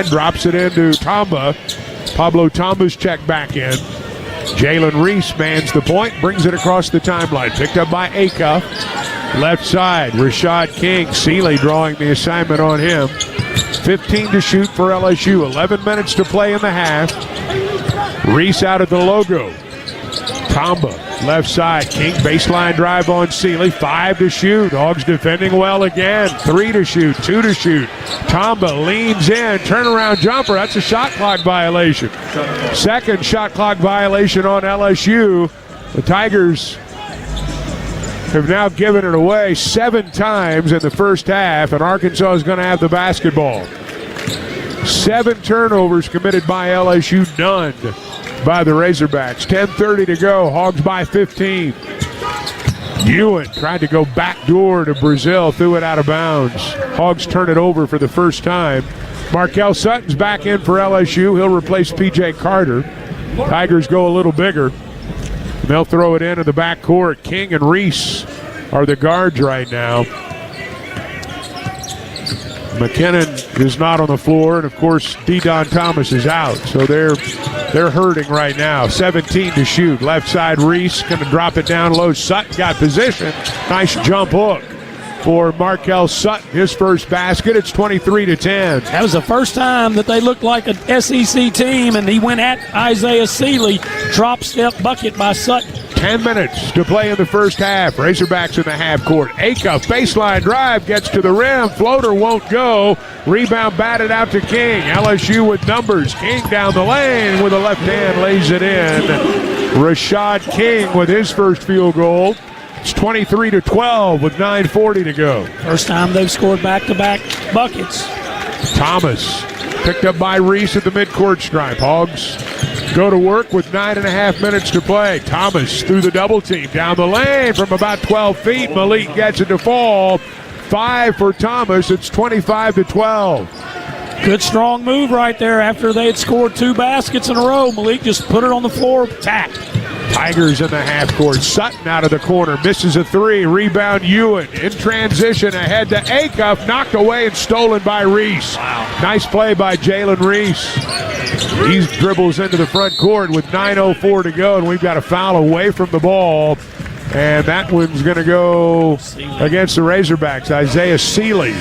Drops it into Tamba. Pablo Tamba's checked back in. Jalen Reese mans the point, brings it across the timeline. Picked up by Acuff. Left side, Rashad King. Seeley drawing the assignment on him. 15 to shoot for LSU. 11 minutes to play in the half. Reese out at the logo. Tamba, left side. King baseline drive on Seeley. 5 to shoot. Hogs defending well again. 3 to shoot. 2 to shoot. Tamba leans in. Turnaround jumper. That's a shot clock violation. Second shot clock violation on LSU. The Tigers have now given it away 7 times in the first half, and Arkansas is going to have the basketball. 7 turnovers committed by LSU, none by the Razorbacks. 10:30 to go. Hogs by 15. Ewan tried to go backdoor to Brazil, threw it out of bounds. Hogs turn it over for the first time. Markel Sutton's back in for LSU. He'll replace P.J. Carter. Tigers go a little bigger. They'll throw it into the backcourt. King and Reese are the guards right now. McKinnon is not on the floor, and of course, D-Don Thomas is out. So they're hurting right now. 17 to shoot. Left side, Reese going to drop it down low. Sutton got position. Nice jump hook for Markel Sutton. His first basket. It's 23-10. That was the first time that they looked like an SEC team, and he went at Isaiah Seeley. Drop step bucket by Sutton. 10 minutes to play in the first half. Razorbacks in the half court. Acuff, baseline drive, gets to the rim. Floater won't go. Rebound batted out to King. LSU with numbers. King down the lane with a left hand, lays it in. Rashad King with his first field goal. It's 23-12 with 9:40 to go. First time they've scored back-to-back buckets. Thomas picked up by Reese at the midcourt stripe. Hogs go to work with 9.5 minutes to play. Thomas through the double team. Down the lane from about 12 feet. Malik gets it to fall. 5 for Thomas. It's 25-12. Good strong move right there after they had scored 2 baskets in a row. Malik just put it on the floor, tapped. Tigers in the half court. Sutton out of the corner. Misses a 3. Rebound Ewan. In transition ahead to Acuff. Knocked away and stolen by Reese. Wow. Nice play by Jalen Reese. He dribbles into the front court with 9:04 to go, and we've got a foul away from the ball. And that one's going to go against the Razorbacks. Isaiah Seeley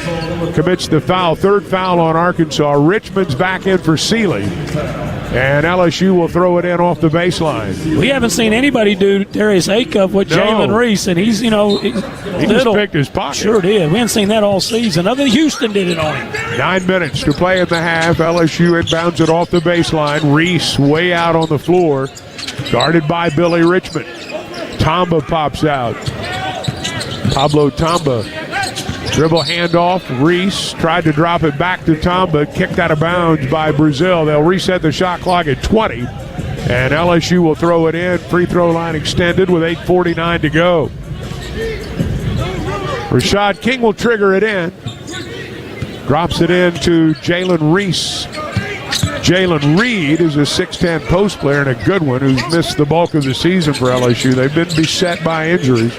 commits the foul. 3rd foul on Arkansas. Richmond's back in for Seeley. And LSU will throw it in off the baseline. We haven't seen anybody do Darius Acuff with Jalen Reese, and he's, he just picked his pocket. Sure did. We haven't seen that all season. Other than Houston did it on him. 9 minutes to play in the half. LSU inbounds it off the baseline. Reese way out on the floor, guarded by Billy Richmond. Tamba pops out. Pablo Tamba. Dribble handoff. Reese tried to drop it back to Tamba. Kicked out of bounds by Brazil. They'll reset the shot clock at 20. And LSU will throw it in. Free throw line extended with 8:49 to go. Rashad King will trigger it in. Drops it in to Jalen Reese. Jalen Reed is a 6'10 post player and a good one who's missed the bulk of the season for LSU. They've been beset by injuries.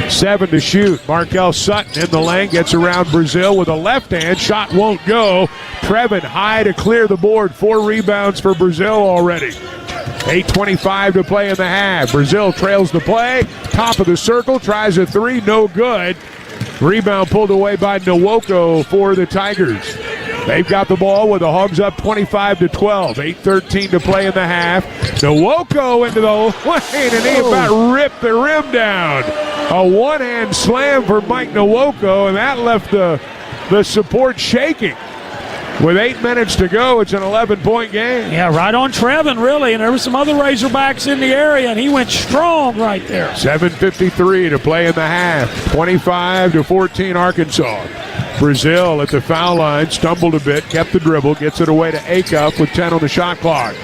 7 to shoot. Markel Sutton in the lane, gets around Brazil with a left hand. Shot won't go. Trevin high to clear the board. 4 rebounds for Brazil already. 8:25 to play in the half. Brazil trails the play. Top of the circle, tries a 3, no good. Rebound pulled away by Nwoko for the Tigers. They've got the ball with the Hogs up 25-12. 8:13 to play in the half. Nwoko into the lane, and he about ripped the rim down. A one-hand slam for Mike Nwoko, and that left the support shaking. With 8 minutes to go, it's an 11-point game. Yeah, right on Trevin, really. And there were some other Razorbacks in the area, and he went strong right there. 7:53 to play in the half. 25-14 Arkansas. Brazil at the foul line, stumbled a bit, kept the dribble, gets it away to Acuff with 10 on the shot clock.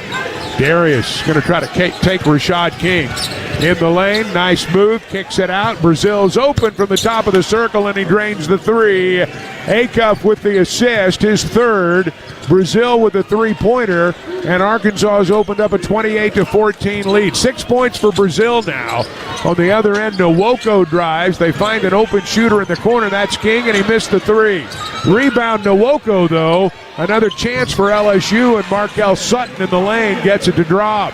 Darius going to try to take Rashad King. in the lane. Nice move. Kicks it out. Brazil's open from the top of the circle, and he drains the three. Acuff with the assist, his third. Brazil with the three-pointer, and Arkansas has opened up a 28-14 lead. 6 points for Brazil now. On the other end, Nwoko drives. They find an open shooter in the corner. That's King, and he missed the three. Rebound Nwoko, though. Another chance for LSU, and Markel Sutton in the lane gets it to drop.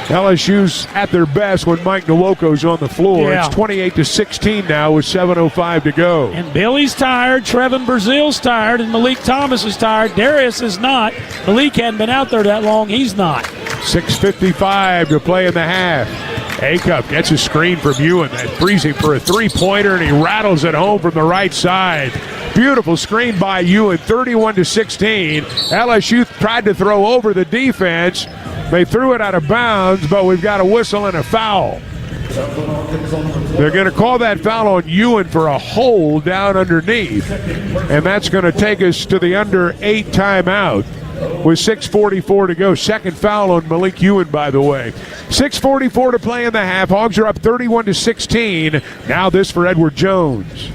LSU's at their best when Mike Nwoko's on the floor. Yeah. It's 28-16 now with 7:05 to go. And Billy's tired, Trevin Brazil's tired, and Malik Thomas is tired. Darius is not. Malik hadn't been out there that long. He's not. 6:55 to play in the half. Acuff gets a screen from Ewan. That frees him for a three-pointer, and he rattles it home from the right side. Beautiful screen by Ewan, 31-16. LSU tried to throw over the defense. They threw it out of bounds, but we've got a whistle and a foul. They're going to call that foul on Ewan for a hold down underneath, and that's going to take us to the under 8 timeout with 6:44 to go. Second foul on Malik Ewan, by the way. 6:44 to play in the half. Hogs are up 31-16. Now this for Edward Jones.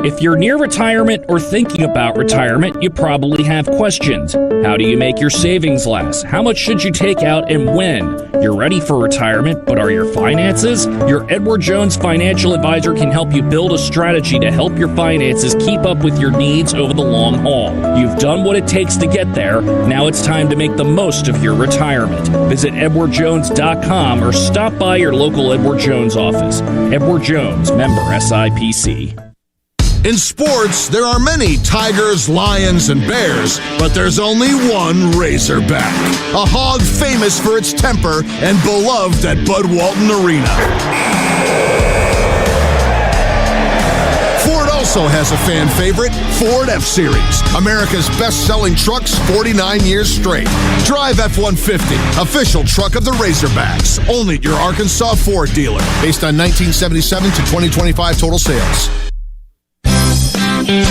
If you're near retirement or thinking about retirement, you probably have questions. How do you make your savings last? How much should you take out and when? You're ready for retirement, but are your finances? Your Edward Jones financial advisor can help you build a strategy to help your finances keep up with your needs over the long haul. You've done what it takes to get there. Now it's time to make the most of your retirement. Visit edwardjones.com or stop by your local Edward Jones office. Edward Jones, member SIPC. In sports, there are many tigers, lions, and bears, but there's only one Razorback. A hog famous for its temper and beloved at Bud Walton Arena. Ford also has a fan favorite, Ford F-Series, America's best-selling trucks 49 years straight. Drive F-150, official truck of the Razorbacks, only at your Arkansas Ford dealer, based on 1977 to 2025 total sales.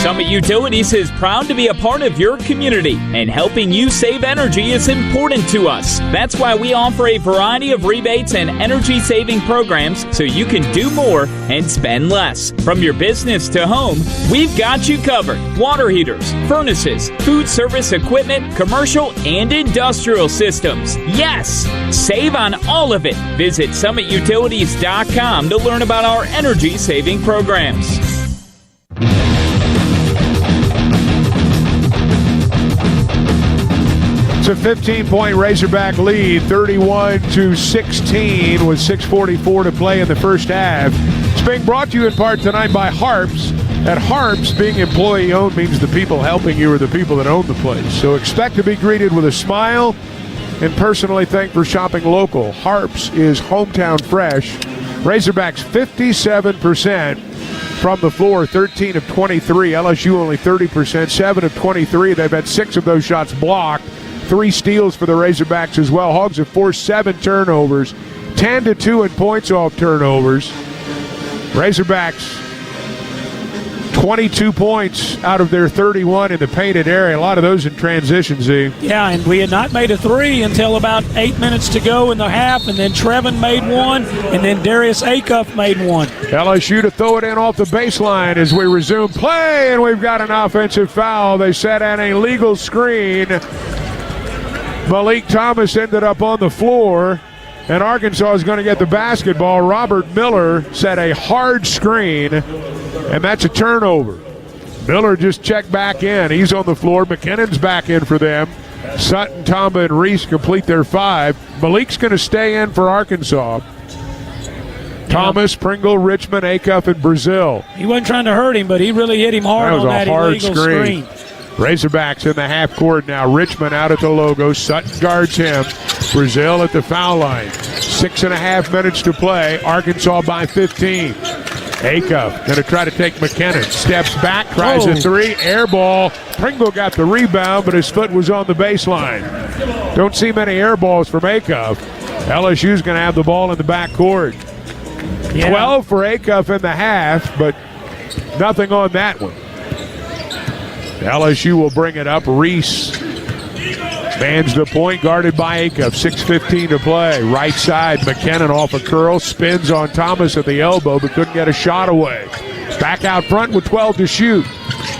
Summit Utilities is proud to be a part of your community, and helping you save energy is important to us. That's why we offer a variety of rebates and energy-saving programs so you can do more and spend less. From your business to home, we've got you covered. Water heaters, furnaces, food service equipment, commercial and industrial systems. Yes! Save on all of it. Visit summitutilities.com to learn about our energy-saving programs. It's a 15-point Razorback lead, 31-16 with 6:44 to play in the first half. It's being brought to you in part tonight by Harps. At Harps, being employee-owned means the people helping you are the people that own the place. So expect to be greeted with a smile and personally thank for shopping local. Harps is hometown fresh. Razorbacks 57% from the floor, 13 of 23. LSU only 30%, 7 of 23. They've had 6 of those shots blocked. 3 steals for the Razorbacks as well. Hogs have forced 7 turnovers, 10-2 in points off turnovers. Razorbacks 22 points out of their 31 in the painted area. A lot of those in transition, Z. Yeah, and we had not made a three until about 8 minutes to go in the half, and then Trevin made one, and then Darius Acuff made one. LSU to throw it in off the baseline as we resume play, and we've got an offensive foul. They set an illegal screen. Malik Thomas ended up on the floor, and Arkansas is going to get the basketball. Robert Miller set a hard screen, and that's a turnover. Miller just checked back in. He's on the floor. McKinnon's back in for them. Sutton, Tamba, and Reese complete their 5. Malik's going to stay in for Arkansas. Thomas, Pringle, Richmond, Acuff, and Brazil. He wasn't trying to hurt him, but he really hit him hard on that illegal screen. Razorbacks in the half court now. Richmond out at the logo. Sutton guards him. Brazil at the foul line. 6.5 minutes to play. Arkansas by 15. Acuff going to try to take McKinnon. Steps back, tries a 3. Air ball. Pringle got the rebound, but his foot was on the baseline. Don't see many air balls from Acuff. LSU's going to have the ball in the back court. 12 for Acuff in the half, but nothing on that one. LSU will bring it up. Reese Mans the point, guarded by Acuff. 6:15 to play. Right side, McKinnon off a curl. Spins on Thomas at the elbow, but couldn't get a shot away. Back out front with 12 to shoot.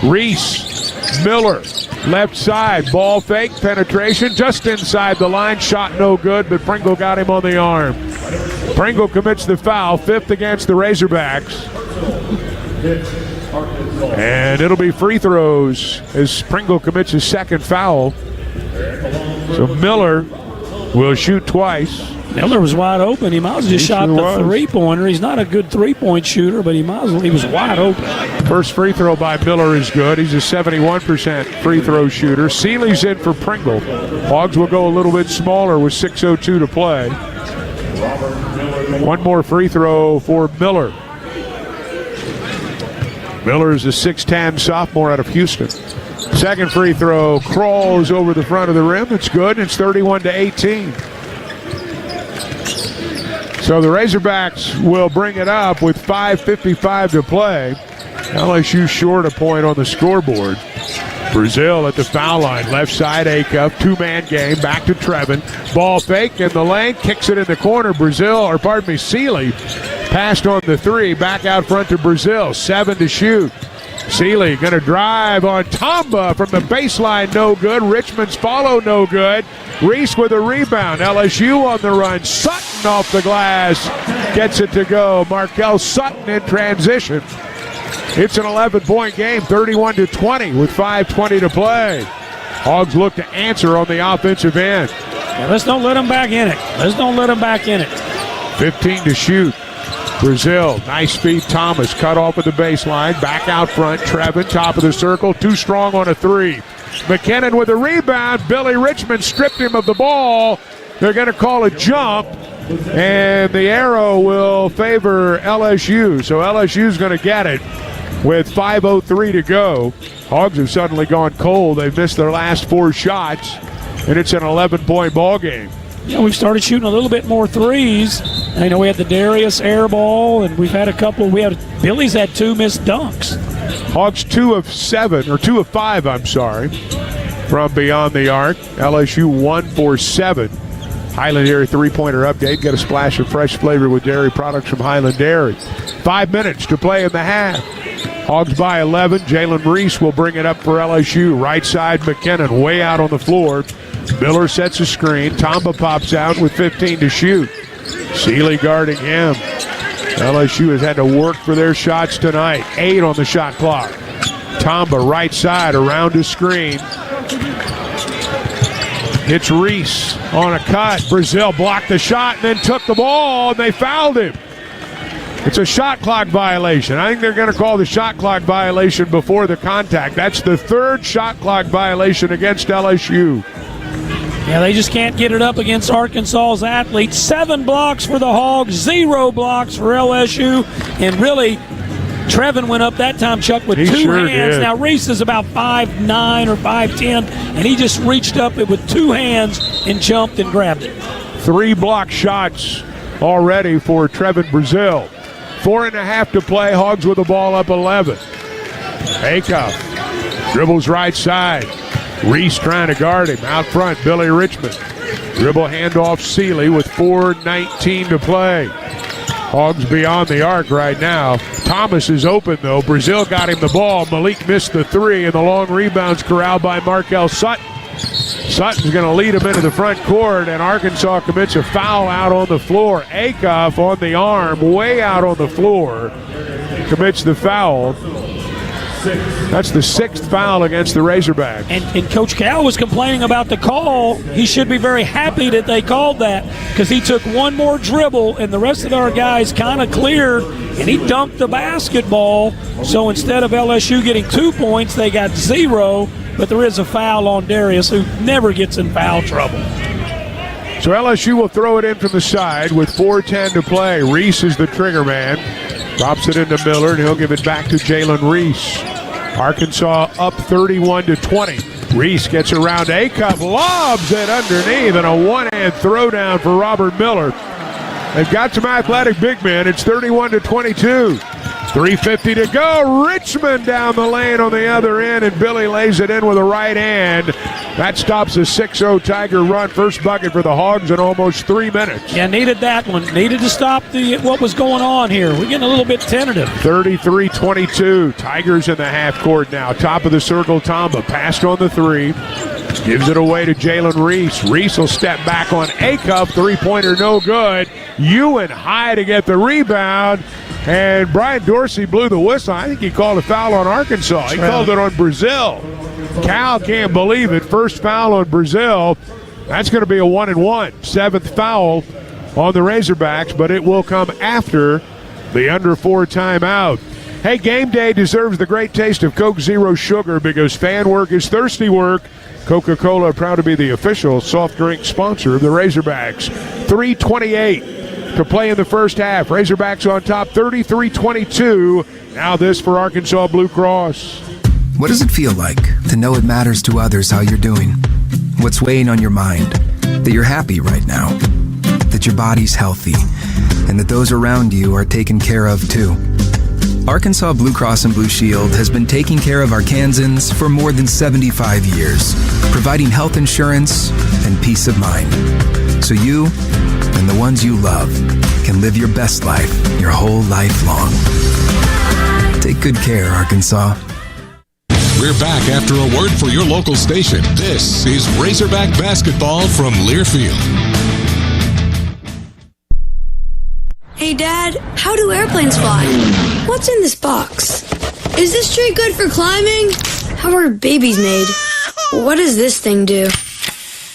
Reese, Miller, left side. Ball fake, penetration just inside the line. Shot no good, but Pringle got him on the arm. Pringle commits the foul, 5th against the Razorbacks. And it'll be free throws as Pringle commits his 2nd foul. So Miller will shoot twice. Miller was wide open. He might as well just shot the three-pointer. He's not a good three-point shooter, but he was wide open. First free throw by Miller is good. He's a 71% free throw shooter. Seeley's in for Pringle. Hogs will go a little bit smaller with 6:02 to play. One more free throw for Miller. Miller is a 6'10 sophomore out of Houston. Second free throw crawls over the front of the rim. It's good. It's 31-18. So the Razorbacks will bring it up with 5:55 to play. LSU short a point on the scoreboard. Brazil at the foul line. Left side, Acuff. 2-man game. Back to Trevin. Ball fake in the lane. Kicks it in the corner. Seeley passed on the 3. Back out front to Brazil. 7 to shoot. Seeley going to drive on Tamba from the baseline. No good. Richmond's follow. No good. Reese with a rebound. LSU on the run. Sutton off the glass. Gets it to go. Markel Sutton in transition. It's an 11-point game, 31-20 with 5:20 to play. Hogs look to answer on the offensive end. Yeah, let's don't let them back in it. 15 to shoot. Brazil, nice speed. Thomas cut off at the baseline. Back out front. Trevin, top of the circle. Too strong on a 3. McKinnon with a rebound. Billy Richmond stripped him of the ball. They're going to call a jump, and the arrow will favor LSU. So LSU's going to get it with 5:03 to go. Hogs have suddenly gone cold. They've missed their last 4 shots, and it's an 11-point ball game. Yeah, we've started shooting a little bit more threes. I know we had the Darius air ball, and we've had a couple. Billy's had 2 missed dunks. Hogs 2 of 5, from beyond the arc. LSU 1 for 7. Highland Dairy 3-pointer update. Get a splash of fresh flavor with dairy products from Highland Dairy. 5 minutes to play in the half. Hogs by 11. Jalen Reese will bring it up for LSU. Right side, McKinnon way out on the floor. Miller sets a screen. Tamba pops out with 15 to shoot. Seeley guarding him. LSU has had to work for their shots tonight. 8 on the shot clock. Tamba right side around the screen. It's Reese on a cut. Brazil blocked the shot and then took the ball, and they fouled him. It's a shot clock violation. I think they're going to call the shot clock violation before the contact. That's the 3rd shot clock violation against LSU. Yeah, they just can't get it up against Arkansas's athletes. 7 blocks for the Hogs, 0 blocks for LSU. And really, Trevin went up that time, Chuck, with 2 hands. Did. Now, Reese is about 5'9 or 5'10", and he just reached up with 2 hands and jumped and grabbed it. 3 block shots already for Trevin Brazil. 4.5 to play. Hogs with the ball up 11. Acuff dribbles right side. Reese trying to guard him. Out front, Billy Richmond. Dribble handoff Seeley with 4:19 to play. Hogs beyond the arc right now. Thomas is open, though. Brazil got him the ball. Malik missed the 3, and the long rebound's corralled by Markel Sutton. Sutton's going to lead him into the front court, and Arkansas commits a foul out on the floor. Acuff on the arm, way out on the floor, commits the foul. That's the 6th foul against the Razorbacks. And Coach Cal was complaining about the call. He should be very happy that they called that, because he took one more dribble and the rest of our guys kind of cleared, and he dunked the basketball. So instead of LSU getting 2 points, they got 0. But there is a foul on Darius, who never gets in foul trouble. So LSU will throw it in from the side with 4:10 to play. Reese is the trigger man. Drops it into Miller, and he'll give it back to Jalen Reese. Arkansas up 31-20. Reese gets around Acuff, lobs it underneath, and a one-hand throwdown for Robert Miller. They've got some athletic big men. It's 31-22. 3:50 to go. Richmond down the lane on the other end, and Billy lays it in with a right hand. That stops a 6-0 Tiger run. First bucket for the Hogs in almost 3 minutes. Yeah, needed that one. Needed to stop what was going on here. We're getting a little bit tentative. 33-22. Tigers in the half court now. Top of the circle, Tamba. Passed on the three. Gives it away to Jalen Reese. Reese will step back on Acuff. Three-pointer no good. Ewan high to get the rebound. And Brian Dorsey blew the whistle. I think he called a foul on Arkansas. He called it on Brazil. Cal can't believe it. First foul on Brazil. That's going to be a 1-1. 7th foul on the Razorbacks, but it will come after the under 4 timeout. Hey, game day deserves the great taste of Coke Zero Sugar because fan work is thirsty work. Coca-Cola proud to be the official soft drink sponsor of the Razorbacks. 3:28 to play in the first half. Razorbacks on top 33-22. Now this for Arkansas Blue Cross. What does it feel like to know it matters to others how you're doing? What's weighing on your mind? That you're happy right now? That your body's healthy? And that those around you are taken care of too? Arkansas Blue Cross and Blue Shield has been taking care of Arkansans for more than 75 years, providing health insurance and peace of mind. So you and the ones you love can live your best life your whole life long. Take good care, Arkansas. We're back after a word for your local station. This is Razorback Basketball from Learfield. Hey, Dad, how do airplanes fly? What's in this box? Is this tree good for climbing? How are babies made? What does this thing do?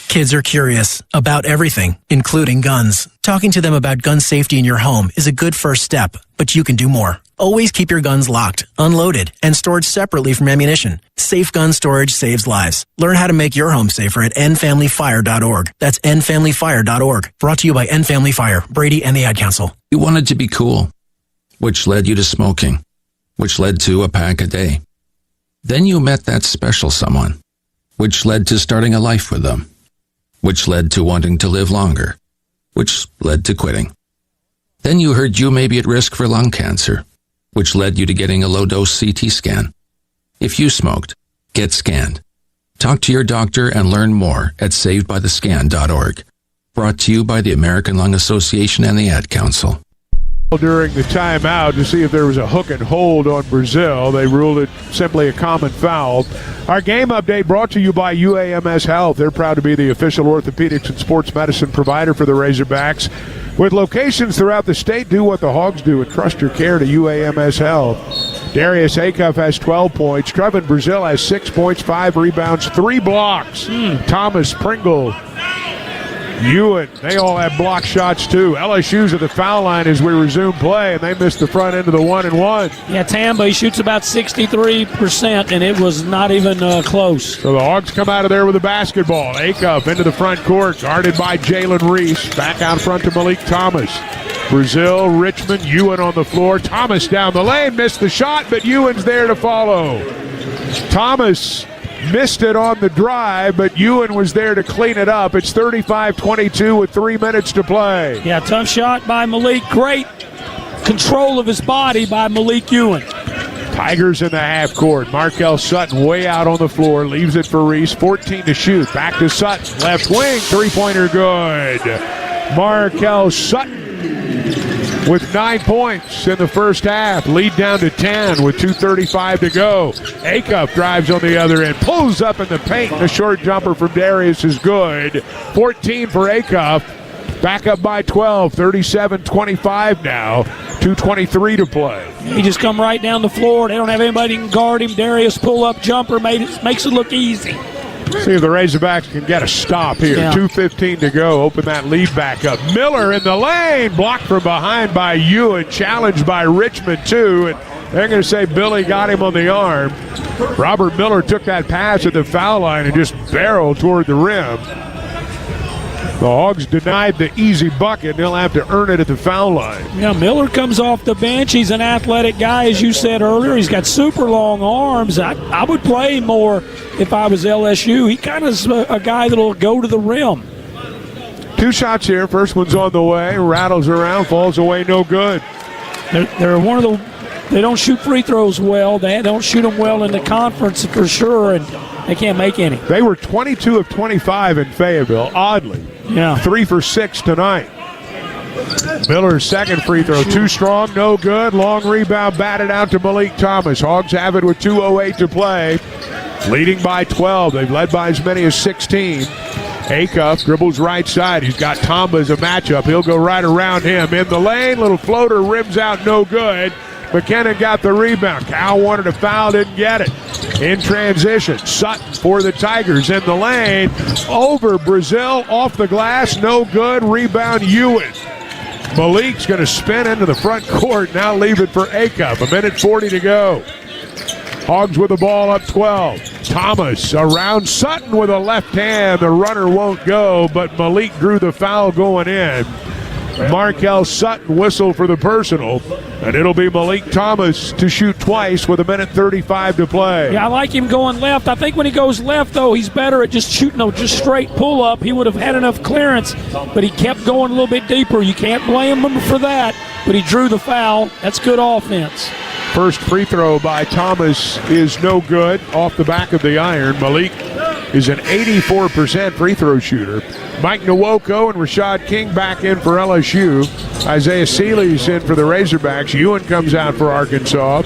Kids are curious about everything, including guns. Talking to them about gun safety in your home is a good first step, but you can do more. Always keep your guns locked, unloaded, and stored separately from ammunition. Safe gun storage saves lives. Learn how to make your home safer at endfamilyfire.org. That's endfamilyfire.org. Brought to you by End Family Fire, Brady, and the Ad Council. You wanted to be cool, which led you to smoking, which led to a pack a day. Then you met that special someone, which led to starting a life with them, which led to wanting to live longer, which led to quitting. Then you heard you may be at risk for lung cancer, which led you to getting a low-dose CT scan. If you smoked, get scanned. Talk to your doctor and learn more at savedbythescan.org. Brought to you by the American Lung Association and the Ad Council. During the timeout to see if there was a hook and hold on Brazil. They ruled it simply a common foul. Our game update brought to you by UAMS Health. They're proud to be the official orthopedics and sports medicine provider for the Razorbacks. With locations throughout the state, do what the Hogs do and trust your care to UAMS Health. Darius Acuff has 12 points. Trevin Brazil has 6 points, 5 rebounds, 3 blocks. Thomas Pringle, Ewan, they all have block shots too. LSU's at the foul line as we resume play, and they missed the front end of the 1-and-1. Yeah, Tamba, he shoots about 63%, and it was not even close. So the Hogs come out of there with a basketball. Acuff into the front court, guarded by Jalen Reese. Back out front to Malik Thomas. Brazil, Richmond, Ewan on the floor. Thomas down the lane, missed the shot, but Ewan's there to follow. Thomas missed it on the drive, but Ewan was there to clean it up. It's 35-22 with 3 minutes to play. Yeah, tough shot by Malik. Great control of his body by Malik Ewan. Tigers in the half court. Markel Sutton way out on the floor. Leaves it for Reese. 14 to shoot. Back to Sutton. Left wing. Three-pointer good. Markel Sutton with 9 points in the first half. Lead down to 10 with 2:35 to go. Acuff drives on the other end. Pulls up in the paint. The short jumper from Darius is good. 14 for Acuff. Back up by 12. 37-25 now. 2:23 to play. He just come right down the floor. They don't have anybody who can guard him. Darius pull-up jumper makes it look easy. See if the Razorbacks can get a stop here. Yeah. 2:15 to go. Open that lead back up. Miller in the lane. Blocked from behind by Ewan. Challenged by Richmond, too. And they're going to say Billy got him on the arm. Robert Miller took that pass at the foul line and just barreled toward the rim. The Hogs denied the easy bucket. They'll have to earn it at the foul line. Yeah, Miller comes off the bench. He's an athletic guy, as you said earlier. He's got super long arms. I would play him more if I was LSU. He kind of is a guy that will go to the rim. 2 shots here. First one's on the way. Rattles around, falls away, no good. They're one of the They don't shoot free throws well. They don't shoot them well in the conference for sure, and they can't make any. They were 22 of 25 in Fayetteville, oddly. Yeah. 3 for 6 tonight. Miller's second free throw, too strong, no good. Long rebound batted out to Malik Thomas. Hogs have it with 2:08 to play. Leading by 12. They've led by as many as 16. Acuff dribbles right side. He's got Tamba as a matchup. He'll go right around him. In the lane, little floater, rims out, no good. McKenna got the rebound. Cal wanted a foul, didn't get it. In transition, Sutton for the Tigers in the lane. Over Brazil, off the glass, no good. Rebound, Ewan. Malik's going to spin into the front court. Now leave it for Acuff. 1:40 to go. Hogs with the ball up 12. Thomas around Sutton with a left hand. The runner won't go, but Malik drew the foul going in. Markel Sutton whistled for the personal, and it'll be Malik Thomas to shoot twice with 1:35 to play. Yeah, I like him going left. I think when he goes left, though, he's better at just shooting just straight pull-up. He would have had enough clearance, but he kept going a little bit deeper. You can't blame him for that, but he drew the foul. That's good offense. First free throw by Thomas is no good, off the back of the iron. Malik is an 84% free throw shooter. Mike Nwoko and Rashad King back in for LSU. Isaiah Seeley's in for the Razorbacks. Ewan comes out for Arkansas.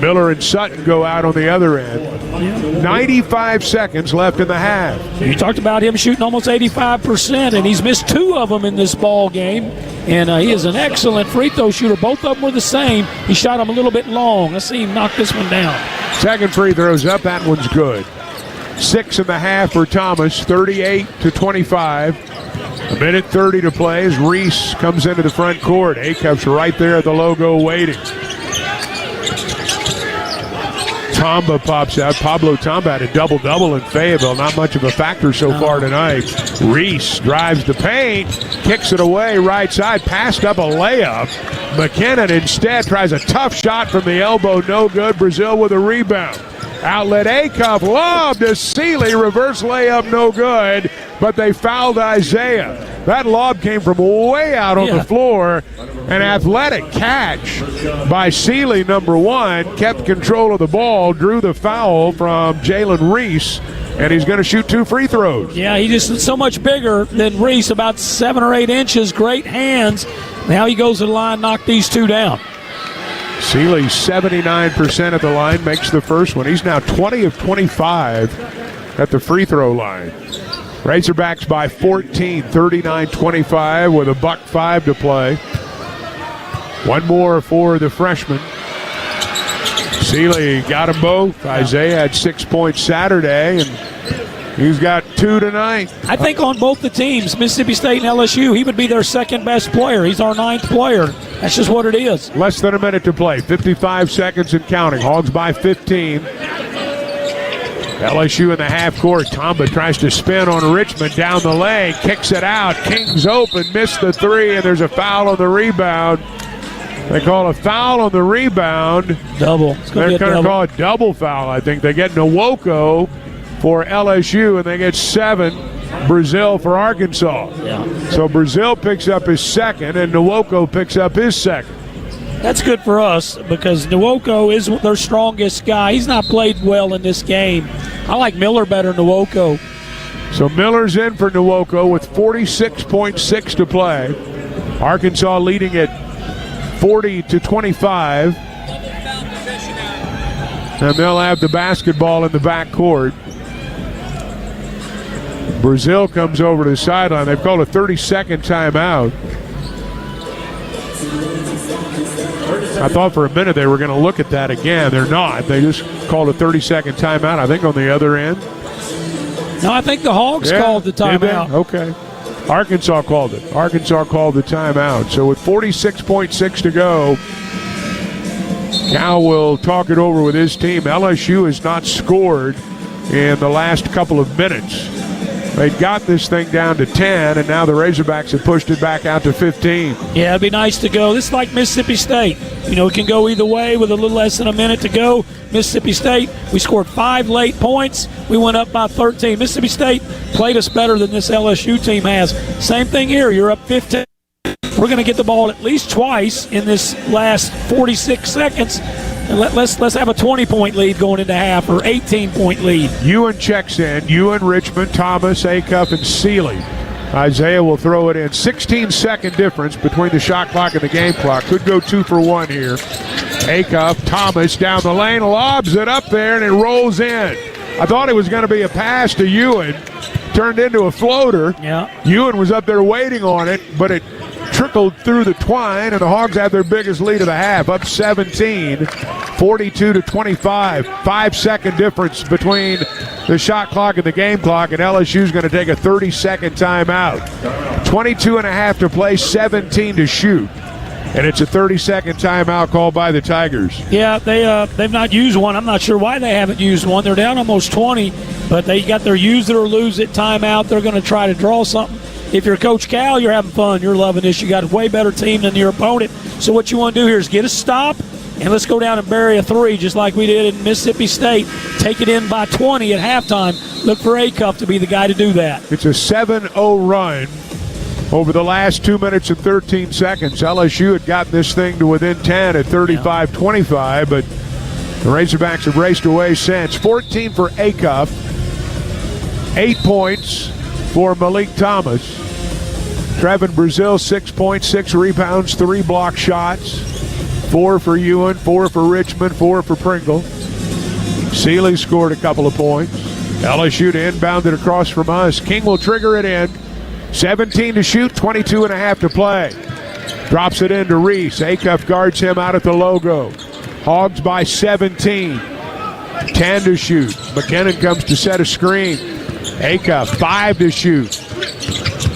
Miller and Sutton go out on the other end. 95 seconds left in the half. You talked about him shooting almost 85%, and he's missed 2 of them in this ball game. And he is an excellent free throw shooter. Both of them were the same. He shot them a little bit long. I see him knock this one down. Second free throw's up. That one's good. 6.5 for Thomas, 38-25. 1:30 to play as Reese comes into the front court. Acuff's right there at the logo waiting. Tamba pops out. Pablo Tamba had a double-double in Fayetteville. Not much of a factor so far tonight. Reese drives the paint, kicks it away right side, passed up a layup. McKinnon instead tries a tough shot from the elbow, no good. Brazil with a rebound. Outlet Acuff, lob to Seeley, reverse layup, no good, but they fouled Isaiah. That lob came from way out on the floor. An athletic catch by Seeley, number 1, kept control of the ball, drew the foul from Jalen Reese, and he's going to shoot 2 free throws. Yeah, he just is so much bigger than Reese, about 7 or 8 inches, great hands. Now he goes to the line, knock these 2 down. Seeley 79% at the line, makes the first one. He's now 20 of 25 at the free throw line. Razorbacks by 14, 39-25 with $1:05 to play. One more for the freshman. Seeley got them both. Isaiah had 6 points Saturday, and he's got 2 tonight. I think on both the teams, Mississippi State and LSU, he would be their second best player. He's our 9th player. That's just what it is. Less than a minute to play. 55 seconds and counting. Hogs by 15. LSU in the half court. Tamba tries to spin on Richmond down the lane. Kicks it out. King's open. Missed the 3, and there's a foul on the rebound. They call a foul on the rebound. Double. They're going to call a double foul, I think. They get Nwoko for LSU, and they get 7. Brazil for Arkansas. Yeah. So Brazil picks up his second, and Nwoko picks up his second. That's good for us because Nwoko is their strongest guy. He's not played well in this game. I like Miller better than Nwoko. So Miller's in for Nwoko with 46.6 to play. Arkansas leading at 40-25. And they'll have the basketball in the backcourt. Brazil comes over to the sideline. They've called a 30-second timeout. I thought for a minute they were going to look at that again. They're not. They just called a 30-second timeout, I think, on the other end. No, I think the Hogs called the timeout. Okay. Arkansas called it. Arkansas called the timeout. So with 46.6 to go, Cal will talk it over with his team. LSU has not scored in the last couple of minutes. They got this thing down to 10, and now the Razorbacks have pushed it back out to 15. Yeah, it'd be nice to go. This is like Mississippi State. You know, it can go either way with a little less than a minute to go. Mississippi State, we scored 5 late points. We went up by 13. Mississippi State played us better than this LSU team has. Same thing here. You're up 15. we're going to get the ball at least twice in this last 46 seconds. And let's have a 20-point lead going into half, or 18-point lead. Ewan checks in. Ewan, Richmond, Thomas, Acuff, and Seeley. Isaiah will throw it in. 16-second difference between the shot clock and the game clock. Could go 2 for 1 here. Acuff, Thomas down the lane, lobs it up there, and it rolls in. I thought it was going to be a pass to Ewan. Turned into a floater. Yeah. Ewan was up there waiting on it, but it trickled through the twine, and the Hogs have their biggest lead of the half, up 17, 42-25. 5-second difference between the shot clock and the game clock, and LSU's going to take a 30-second timeout. 22.5 to play, 17 to shoot. And it's a 30-second timeout called by the Tigers. Yeah, they've not used one. I'm not sure why they haven't used one. They're down almost 20, but they got their use it or lose it timeout. They're going to try to draw something. If you're Coach Cal, you're having fun. You're loving this. You got a way better team than your opponent. So what you want to do here is get a stop, and let's go down and bury a 3 just like we did in Mississippi State. Take it in by 20 at halftime. Look for Acuff to be the guy to do that. It's a 7-0 run over the last 2 minutes and 13 seconds. LSU had gotten this thing to within 10 at 35-25, but the Razorbacks have raced away since. 14 for Acuff, 8 points for Malik Thomas. Trevin Brazil, 6 points, 6 rebounds, 3 block shots. 4 for Ewan, 4 for Richmond, 4 for Pringle. Seeley scored a couple of points. LSU to inbound it across from us. King will trigger it in. 17 to shoot, 22.5 to play. Drops it into Reese. Acuff guards him out at the logo. Hogs by 17. 10 to shoot. McKinnon comes to set a screen. Acuff, 5 to shoot.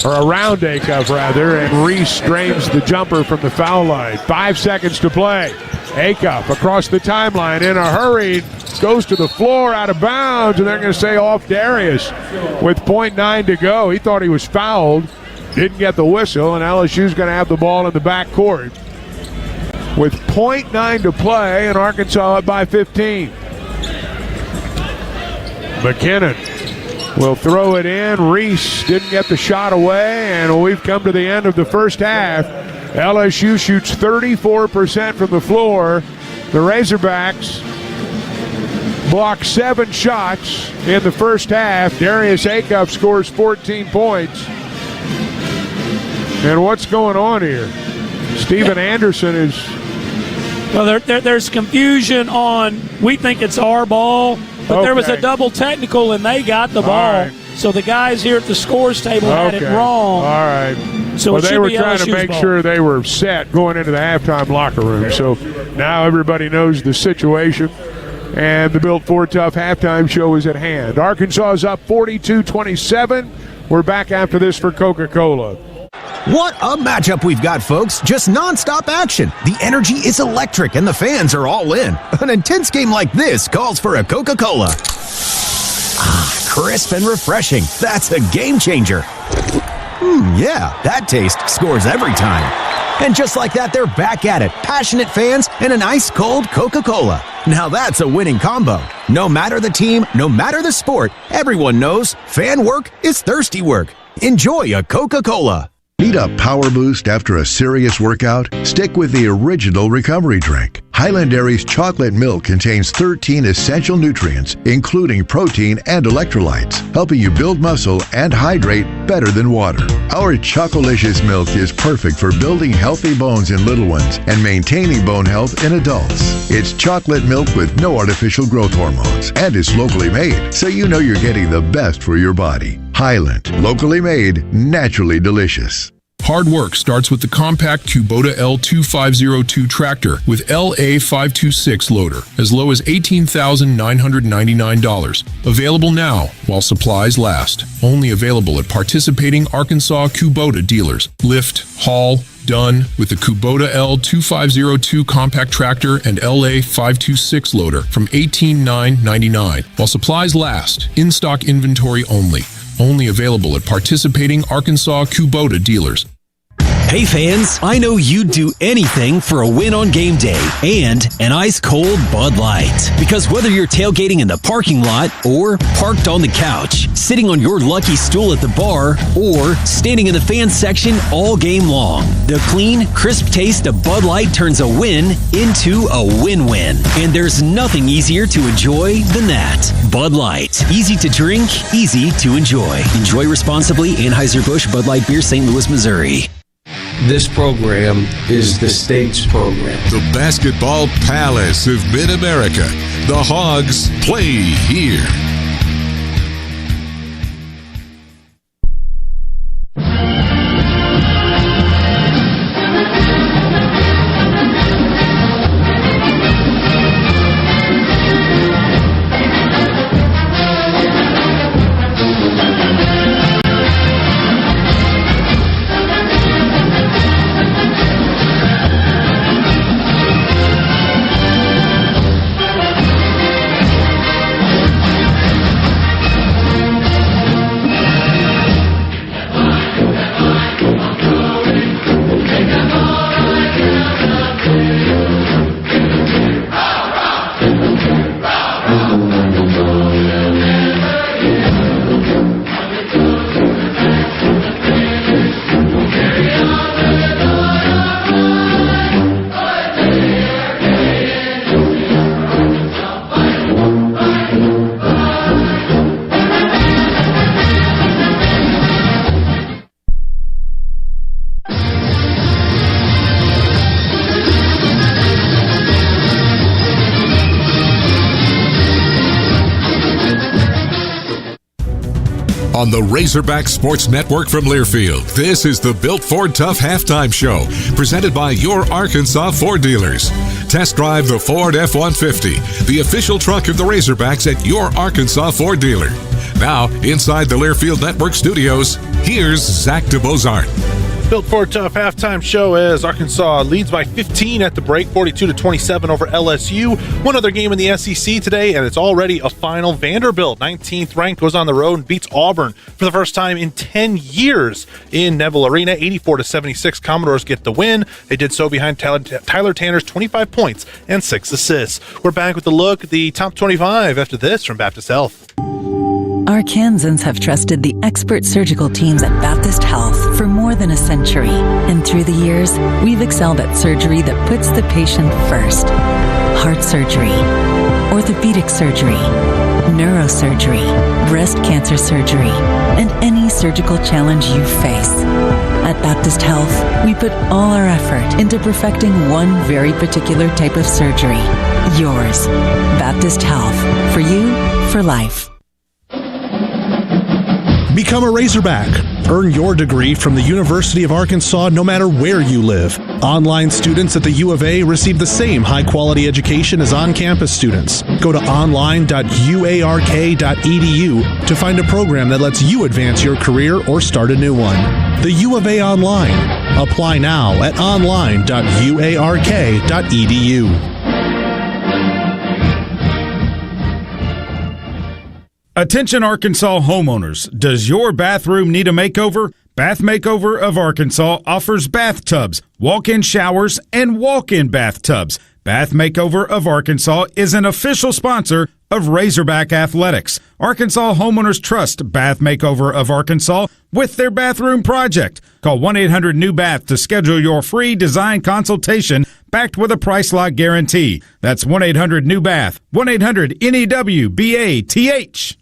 Or around Acuff, rather, and Reese drains the jumper from the foul line. 5 seconds to play. Acuff across the timeline in a hurry, goes to the floor out of bounds, and they're going to say off Darius with 0.9 to go. He thought he was fouled, didn't get the whistle, and LSU's going to have the ball in the backcourt with 0.9 to play, and Arkansas up by 15. McKinnon will throw it in. Reese didn't get the shot away, and we've come to the end of the first half. LSU shoots 34% from the floor. The Razorbacks block 7 shots in the first half. Darius Acuff scores 14 points. And what's going on here? Steven Anderson is... Well, there's confusion on, we think it's our ball, but there was a double technical and they got the ball. Right. So the guys here at the scores table had it wrong. All right. So they were trying LSU's to make ball. sure they were set going into the halftime locker room. So now everybody knows the situation, and the Built Ford Tough halftime show is at hand. Arkansas is up 42-27. We're back after this for Coca-Cola. What a matchup we've got, folks. Just nonstop action. The energy is electric, and the fans are all in. An intense game like this calls for a Coca-Cola. Ah, crisp and refreshing. That's a game changer. Yeah, that taste scores every time. And just like that, they're back at it. Passionate fans and an ice-cold Coca-Cola. Now that's a winning combo. No matter the team, no matter the sport, everyone knows fan work is thirsty work. Enjoy a Coca-Cola. Need a power boost after a serious workout? Stick with the original recovery drink. Highland Dairy's chocolate milk contains 13 essential nutrients, including protein and electrolytes, helping you build muscle and hydrate better than water. Our Chocolicious milk is perfect for building healthy bones in little ones and maintaining bone health in adults. It's chocolate milk with no artificial growth hormones and is locally made, so you know you're getting the best for your body. Highland, locally made, naturally delicious. Hard work starts with the compact Kubota L2502 tractor with LA526 loader, as low as $18,999. Available now while supplies last. Only available at participating Arkansas Kubota dealers. Lift, haul, done with the Kubota L2502 compact tractor and LA526 loader from $18,999. While supplies last. In-stock inventory only. Only available at participating Arkansas Kubota dealers. Hey fans, I know you'd do anything for a win on game day and an ice-cold Bud Light. Because whether you're tailgating in the parking lot or parked on the couch, sitting on your lucky stool at the bar, or standing in the fans section all game long, the clean, crisp taste of Bud Light turns a win into a win-win. And there's nothing easier to enjoy than that. Bud Light. Easy to drink, easy to enjoy. Enjoy responsibly. Anheuser-Busch Bud Light Beer, St. Louis, Missouri. This program is the state's program. The basketball palace of Mid-America. The Hogs play here. On the Razorback Sports Network from Learfield, this is the Built Ford Tough Halftime Show, presented by your Arkansas Ford dealers. Test drive the Ford F-150, the official truck of the Razorbacks at your Arkansas Ford dealer. Now, inside the Learfield Network studios, here's Zach DeBozart. Built Ford Tough Halftime Show as Arkansas leads by 15 at the break, 42-27 over LSU. One other game in the SEC today, and it's already a final. Vanderbilt, 19th ranked, goes on the road and beats Auburn for the first time in 10 years in Neville Arena. 84-76, Commodores get the win. They did so behind Tyler Tanner's 25 points and 6 assists. We're back with a look at the top 25 after this from Baptist Health. Arkansans have trusted the expert surgical teams at Baptist Health for more than a century. And through the years, we've excelled at surgery that puts the patient first. Heart surgery, orthopedic surgery, neurosurgery, breast cancer surgery, and any surgical challenge you face. At Baptist Health, we put all our effort into perfecting one very particular type of surgery. Yours. Baptist Health. For you, for life. Become a Razorback. Earn your degree from the University of Arkansas no matter where you live. Online students at the U of A receive the same high-quality education as on-campus students. Go to online.uark.edu to find a program that lets you advance your career or start a new one. The U of A Online. Apply now at online.uark.edu. Attention Arkansas homeowners, does your bathroom need a makeover? Bath Makeover of Arkansas offers bathtubs, walk-in showers, and walk-in bathtubs. Bath Makeover of Arkansas is an official sponsor of Razorback Athletics. Arkansas homeowners trust Bath Makeover of Arkansas with their bathroom project. Call 1-800-NEW-BATH to schedule your free design consultation backed with a price lock guarantee. That's 1-800-NEW-BATH, 1-800-NEWBATH.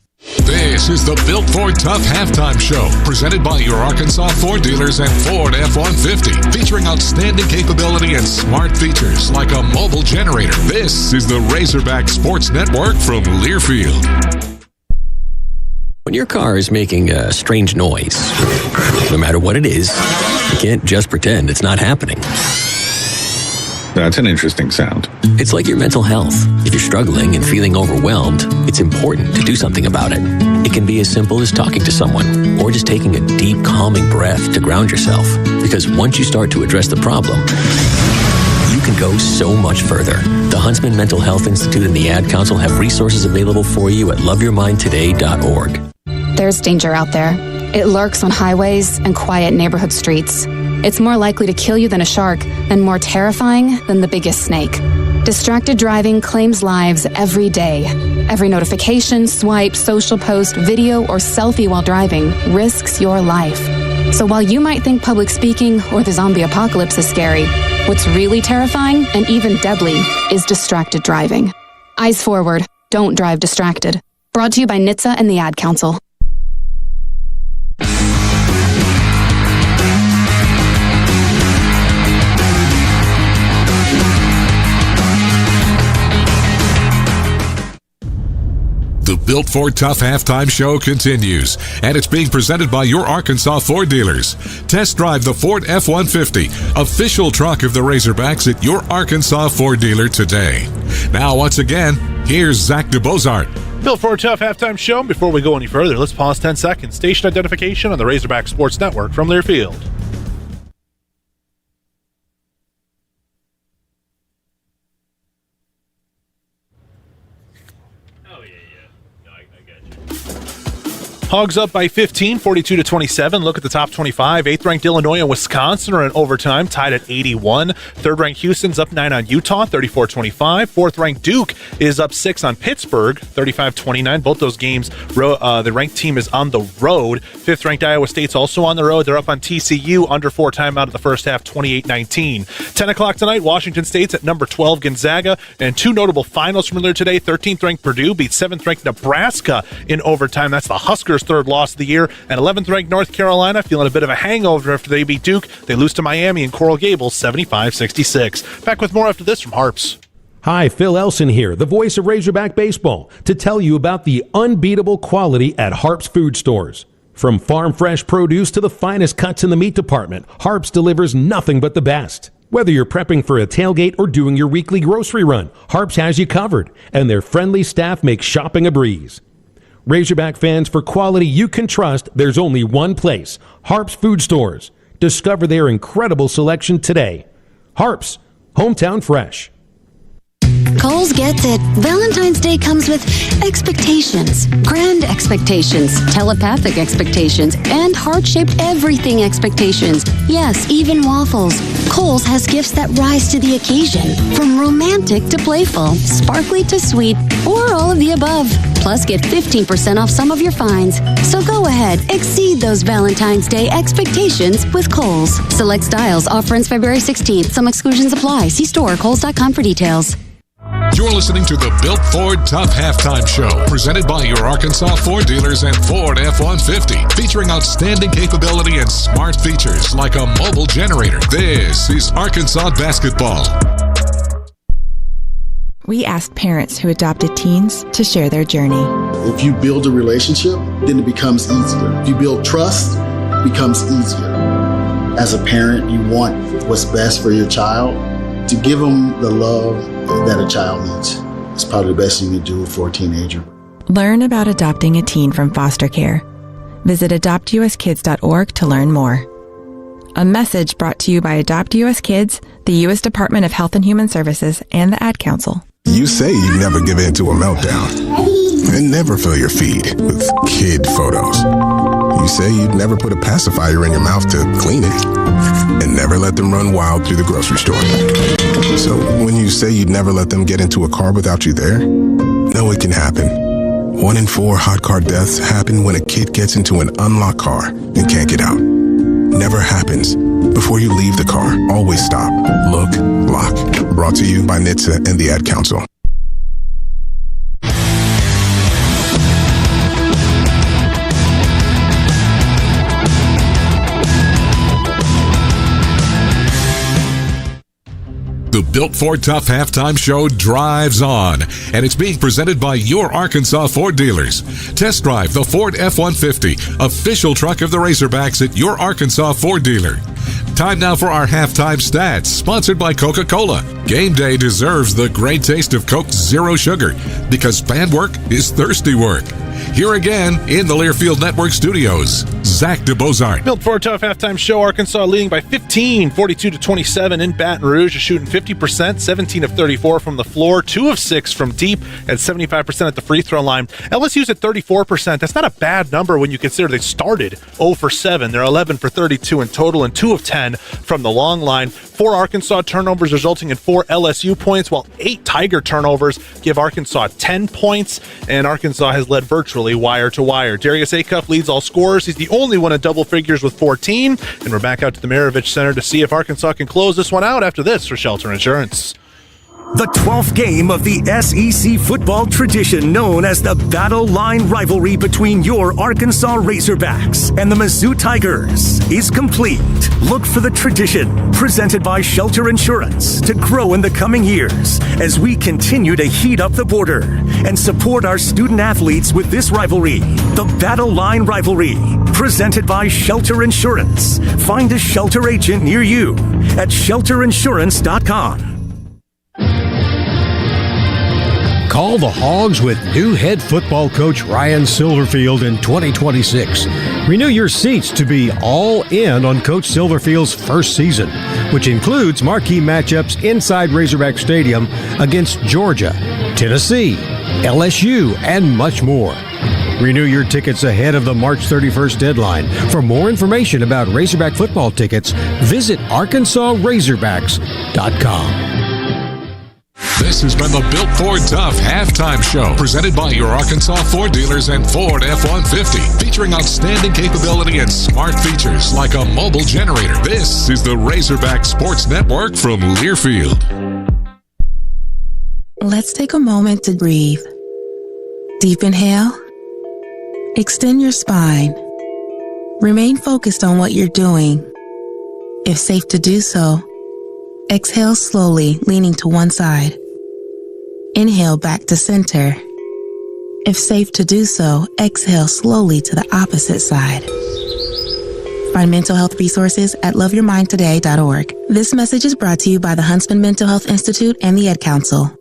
This is the Built Ford Tough Halftime Show, presented by your Arkansas Ford dealers and Ford F-150, featuring outstanding capability and smart features like a mobile generator. This is the Razorback Sports Network from Learfield. When your car is making a strange noise, no matter what it is, you can't just pretend it's not happening. That's an interesting sound. It's like your mental health. If you're struggling and feeling overwhelmed, it's important to do something about it. It can be as simple as talking to someone or just taking a deep, calming breath to ground yourself. Because once you start to address the problem, you can go so much further. The Huntsman Mental Health Institute and the Ad Council have resources available for you at loveyourmindtoday.org. There's danger out there. It lurks on highways and quiet neighborhood streets. It's more likely to kill you than a shark and more terrifying than the biggest snake. Distracted driving claims lives every day. Every notification, swipe, social post, video, or selfie while driving risks your life. So while you might think public speaking or the zombie apocalypse is scary, what's really terrifying and even deadly is distracted driving. Eyes forward. Don't drive distracted. Brought to you by NHTSA and the Ad Council. The Built Ford Tough Halftime Show continues, and it's being presented by your Arkansas Ford dealers. Test drive the Ford F-150, official truck of the Razorbacks at your Arkansas Ford dealer today. Now, once again, here's Zach DeBozart. Built Ford Tough Halftime Show. Before we go any further, let's pause 10 seconds. Station identification on the Razorback Sports Network from Learfield. Hogs up by 15, 42-27. Look at the top 25. 8th-ranked Illinois and Wisconsin are in overtime, tied at 81. 3rd-ranked Houston's up 9 on Utah, 34-25. 4th-ranked Duke is up 6 on Pittsburgh, 35-29. Both those games, the ranked team is on the road. 5th-ranked Iowa State's also on the road. They're up on TCU, under 4 timeout of the first half, 28-19. 10 o'clock tonight, Washington State's at number 12, Gonzaga. And 2 notable finals from there today. 13th-ranked Purdue beat 7th-ranked Nebraska in overtime. That's the Huskers' 3rd loss of the year. And 11th-ranked North Carolina feeling a bit of a hangover after they beat Duke. They lose to Miami in Coral Gables 75-66. Back with more after this from Harps. Hi, Phil Elson here, the voice of Razorback Baseball, to tell you about the unbeatable quality at Harps Food Stores. From farm fresh produce to the finest cuts in the meat department, Harps delivers nothing but the best. Whether you're prepping for a tailgate or doing your weekly grocery run, Harps has you covered, and their friendly staff makes shopping a breeze. Razorback fans, for quality you can trust, there's only one place, Harps Food Stores. Discover their incredible selection today. Harps, hometown fresh. Kohl's gets it. Valentine's Day comes with expectations, grand expectations, telepathic expectations, and heart-shaped everything expectations. Yes, even waffles. Kohl's has gifts that rise to the occasion, from romantic to playful, sparkly to sweet, or all of the above. Plus, get 15% off some of your finds. So go ahead, exceed those Valentine's Day expectations with Kohl's. Select styles, offer ends February 16th. Some exclusions apply. See store kohls.com for details. You're listening to the Built Ford Tough Halftime Show, presented by your Arkansas Ford dealers and Ford F-150, featuring outstanding capability and smart features like a mobile generator. This is Arkansas basketball. We asked parents who adopted teens to share their journey. If you build a relationship, then it becomes easier. If you build trust, it becomes easier. As a parent, you want what's best for your child. To give them the love that a child needs is probably the best thing you can do for a teenager. Learn about adopting a teen from foster care. Visit adoptuskids.org to learn more. A message brought to you by Adopt US Kids, the U.S. Department of Health and Human Services, and the Ad Council. You say you'd never give in to a meltdown and never fill your feed with kid photos. You say you'd never put a pacifier in your mouth to clean it and never let them run wild through the grocery store. So when you say you'd never let them get into a car without you there, know it can happen. 1 in 4 hot car deaths happen when a kid gets into an unlocked car and can't get out. Never happens. Before you leave the car, always stop, look, lock. Brought to you by NHTSA and the Ad Council. The Built Ford Tough Halftime Show drives on, and it's being presented by your Arkansas Ford dealers. Test drive the Ford F-150, official truck of the Razorbacks at your Arkansas Ford dealer. Time now for our halftime stats, sponsored by Coca-Cola. Game day deserves the great taste of Coke Zero Sugar, because fan work is thirsty work. Here again in the Learfield Network studios, Zach DeBozart. Built for a tough halftime show. Arkansas leading by 15, 42-27 in Baton Rouge. Is shooting 50%, 17 of 34 from the floor, 2 of 6 from deep, at 75% at the free throw line. LSU's at 34%. That's not a bad number when you consider they started 0 for 7. They're 11 for 32 in total and 2 of 10 from the long line. 4 Arkansas turnovers resulting in 4 LSU points, while 8 Tiger turnovers give Arkansas 10 points, and Arkansas has led virtually wire to wire. Darius Acuff leads all scorers. He's the only one at double figures with 14, and we're back out to the Maravich Center to see if Arkansas can close this one out after this for Shelter Insurance. The 12th game of the SEC football tradition known as the Battle Line rivalry between your Arkansas Razorbacks and the Mizzou Tigers is complete. Look for the tradition, presented by Shelter Insurance, to grow in the coming years as we continue to heat up the border and support our student athletes with this rivalry. The Battle Line rivalry, presented by Shelter Insurance. Find a Shelter agent near you at shelterinsurance.com. Call the Hogs with new head football coach Ryan Silverfield in 2026. Renew your seats to be all in on Coach Silverfield's first season, which includes marquee matchups inside Razorback Stadium against Georgia, Tennessee, LSU, and much more. Renew your tickets ahead of the March 31st deadline. For more information about Razorback football tickets, visit ArkansasRazorbacks.com. This has been the Built Ford Tough Halftime Show, presented by your Arkansas Ford dealers and Ford F-150, featuring outstanding capability and smart features like a mobile generator. This is the Razorback Sports Network from Learfield. Let's take a moment to breathe. Deep inhale. Extend your spine. Remain focused on what you're doing. If safe to do so, exhale slowly, leaning to one side. Inhale back to center. If safe to do so, exhale slowly to the opposite side. Find mental health resources at loveyourmindtoday.org. This message is brought to you by the Huntsman Mental Health Institute and the Ed Council.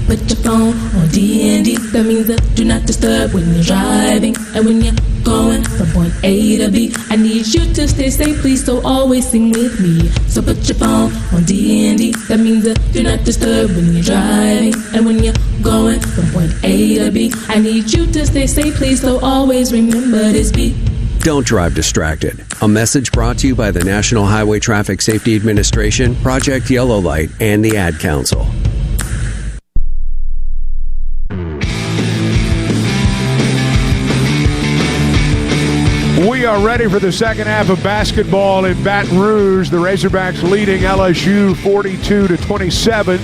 Put your phone on D&D, that means that do not disturb when you're driving. And when you're going from point A to B, I need you to stay safe, please, so always sing with me. So put your phone on D&D, that means that do not disturb when you're driving. And when you're going from point A to B, I need you to stay safe, please, so always remember this beat. Don't drive distracted. A message brought to you by the National Highway Traffic Safety Administration, Project Yellow Light, and the Ad Council. We are ready for the second half of basketball in Baton Rouge. The Razorbacks leading LSU 42-27.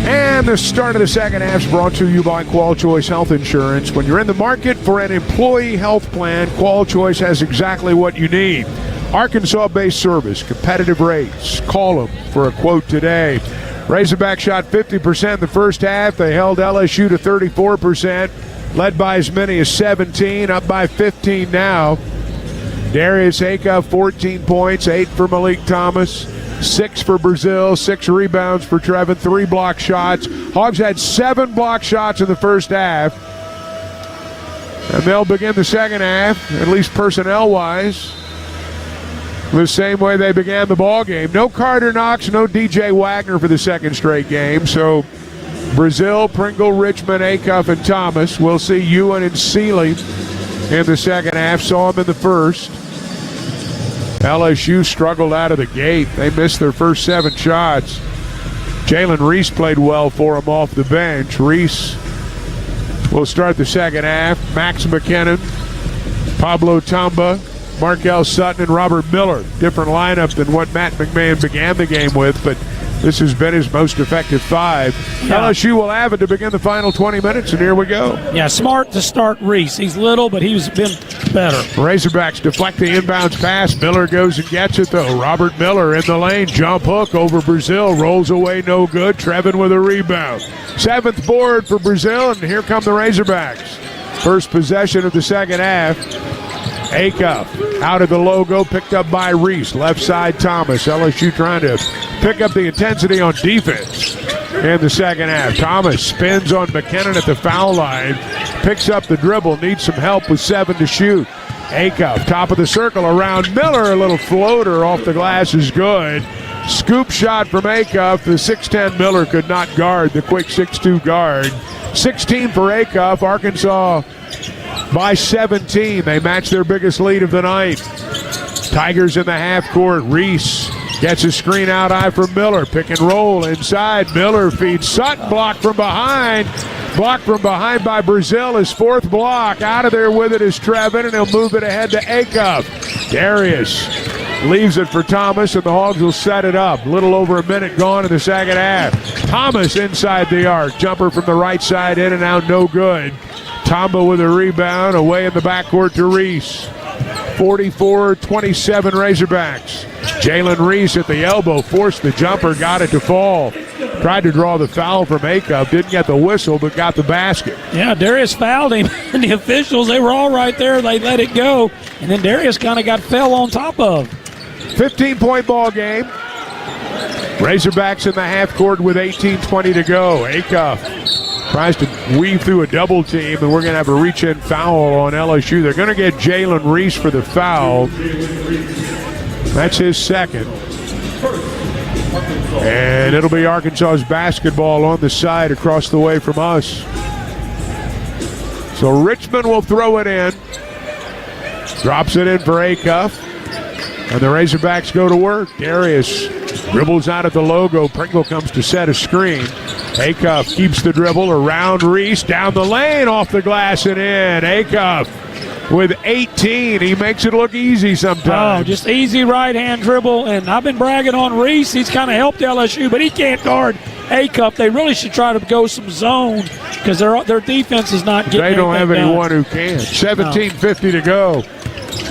And the start of the second half is brought to you by Qual Choice Health Insurance. When you're in the market for an employee health plan, Qual Choice has exactly what you need. Arkansas-based service, competitive rates. Call them for a quote today. Razorbacks shot 50% in the first half. They held LSU to 34%, led by as many as 17, up by 15 now. Darius Acuff, 14 points, 8 for Malik Thomas, 6 for Brazil, 6 rebounds for Trevin, 3 block shots. Hogs had 7 block shots in the first half. And they'll begin the second half, at least personnel-wise, the same way they began the ball game. No Carter Knox, no DJ Wagner for the second straight game. So Brazil, Pringle, Richmond, Acuff, and Thomas. We'll see Ewan and Seeley in the second half. Saw him in the first. LSU struggled out of the gate. They missed their first 7 shots. Jalen Reese played well for them off the bench. Reese will start the second half. Max McKinnon, Pablo Tamba, Markel Sutton, and Robert Miller. Different lineup than what Matt McMahon began the game with, but this has been his most effective 5. Yeah. LSU will have it to begin the final 20 minutes, and here we go. Yeah, smart to start Reese. He's little, but he's been better. Razorbacks deflect the inbounds pass. Miller goes and gets it, though. Robert Miller in the lane. Jump hook over Brazil. Rolls away, no good. Trevin with a rebound. 7th board for Brazil, and here come the Razorbacks. First possession of the second half. Acuff out of the logo, picked up by Reese. Left side Thomas. LSU trying to pick up the intensity on defense in the second half. Thomas spins on McKinnon at the foul line. picks up the dribble, needs some help with 7 to shoot. Acuff, top of the circle around Miller. A little floater off the glass is good. Scoop shot from Acuff. The 6'10 Miller could not guard the quick 6'2 guard. 16 for Acuff. Arkansas by 17. They match their biggest lead of the night. Tigers in the half court. Reese gets a screen out high from Miller. Pick and roll inside. Miller feeds Sutton. Blocked from behind. Blocked from behind by Brazil. His 4th block. Out of there with it is Trevin, and he'll move it ahead to Acuff. Darius leaves it for Thomas, and the Hogs will set it up. A little over a minute gone in the second half. Thomas inside the arc. Jumper from the right side, in and out, no good. Tamba with a rebound, away in the backcourt to Reese. 44-27 Razorbacks. Jalen Reese at the elbow, forced the jumper, got it to fall. Tried to draw the foul from Acuff, didn't get the whistle, but got the basket. Yeah, Darius fouled him, and the officials, they were all right there. They let it go, and then Darius kind of got fell on top of. 15-point ball game. Razorbacks in the half court with 18:20 to go. Acuff tries to weave through a double team, and we're going to have a reach-in foul on LSU. They're going to get Jalen Reese for the foul. That's his second. And it'll be Arkansas's basketball on the side across the way from us. So Richmond will throw it in. Drops it in for Acuff. And the Razorbacks go to work. Darius dribbles out at the logo. Pringle comes to set a screen. Acuff keeps the dribble around Reese. Down the lane, off the glass and in. Acuff with 18. He makes it look easy sometimes. Oh, just easy right-hand dribble. And I've been bragging on Reese. He's kind of helped LSU, but he can't guard Acuff. They really should try to go some zone because their defense is not getting They don't have done. anyone who can. 17:50 to go.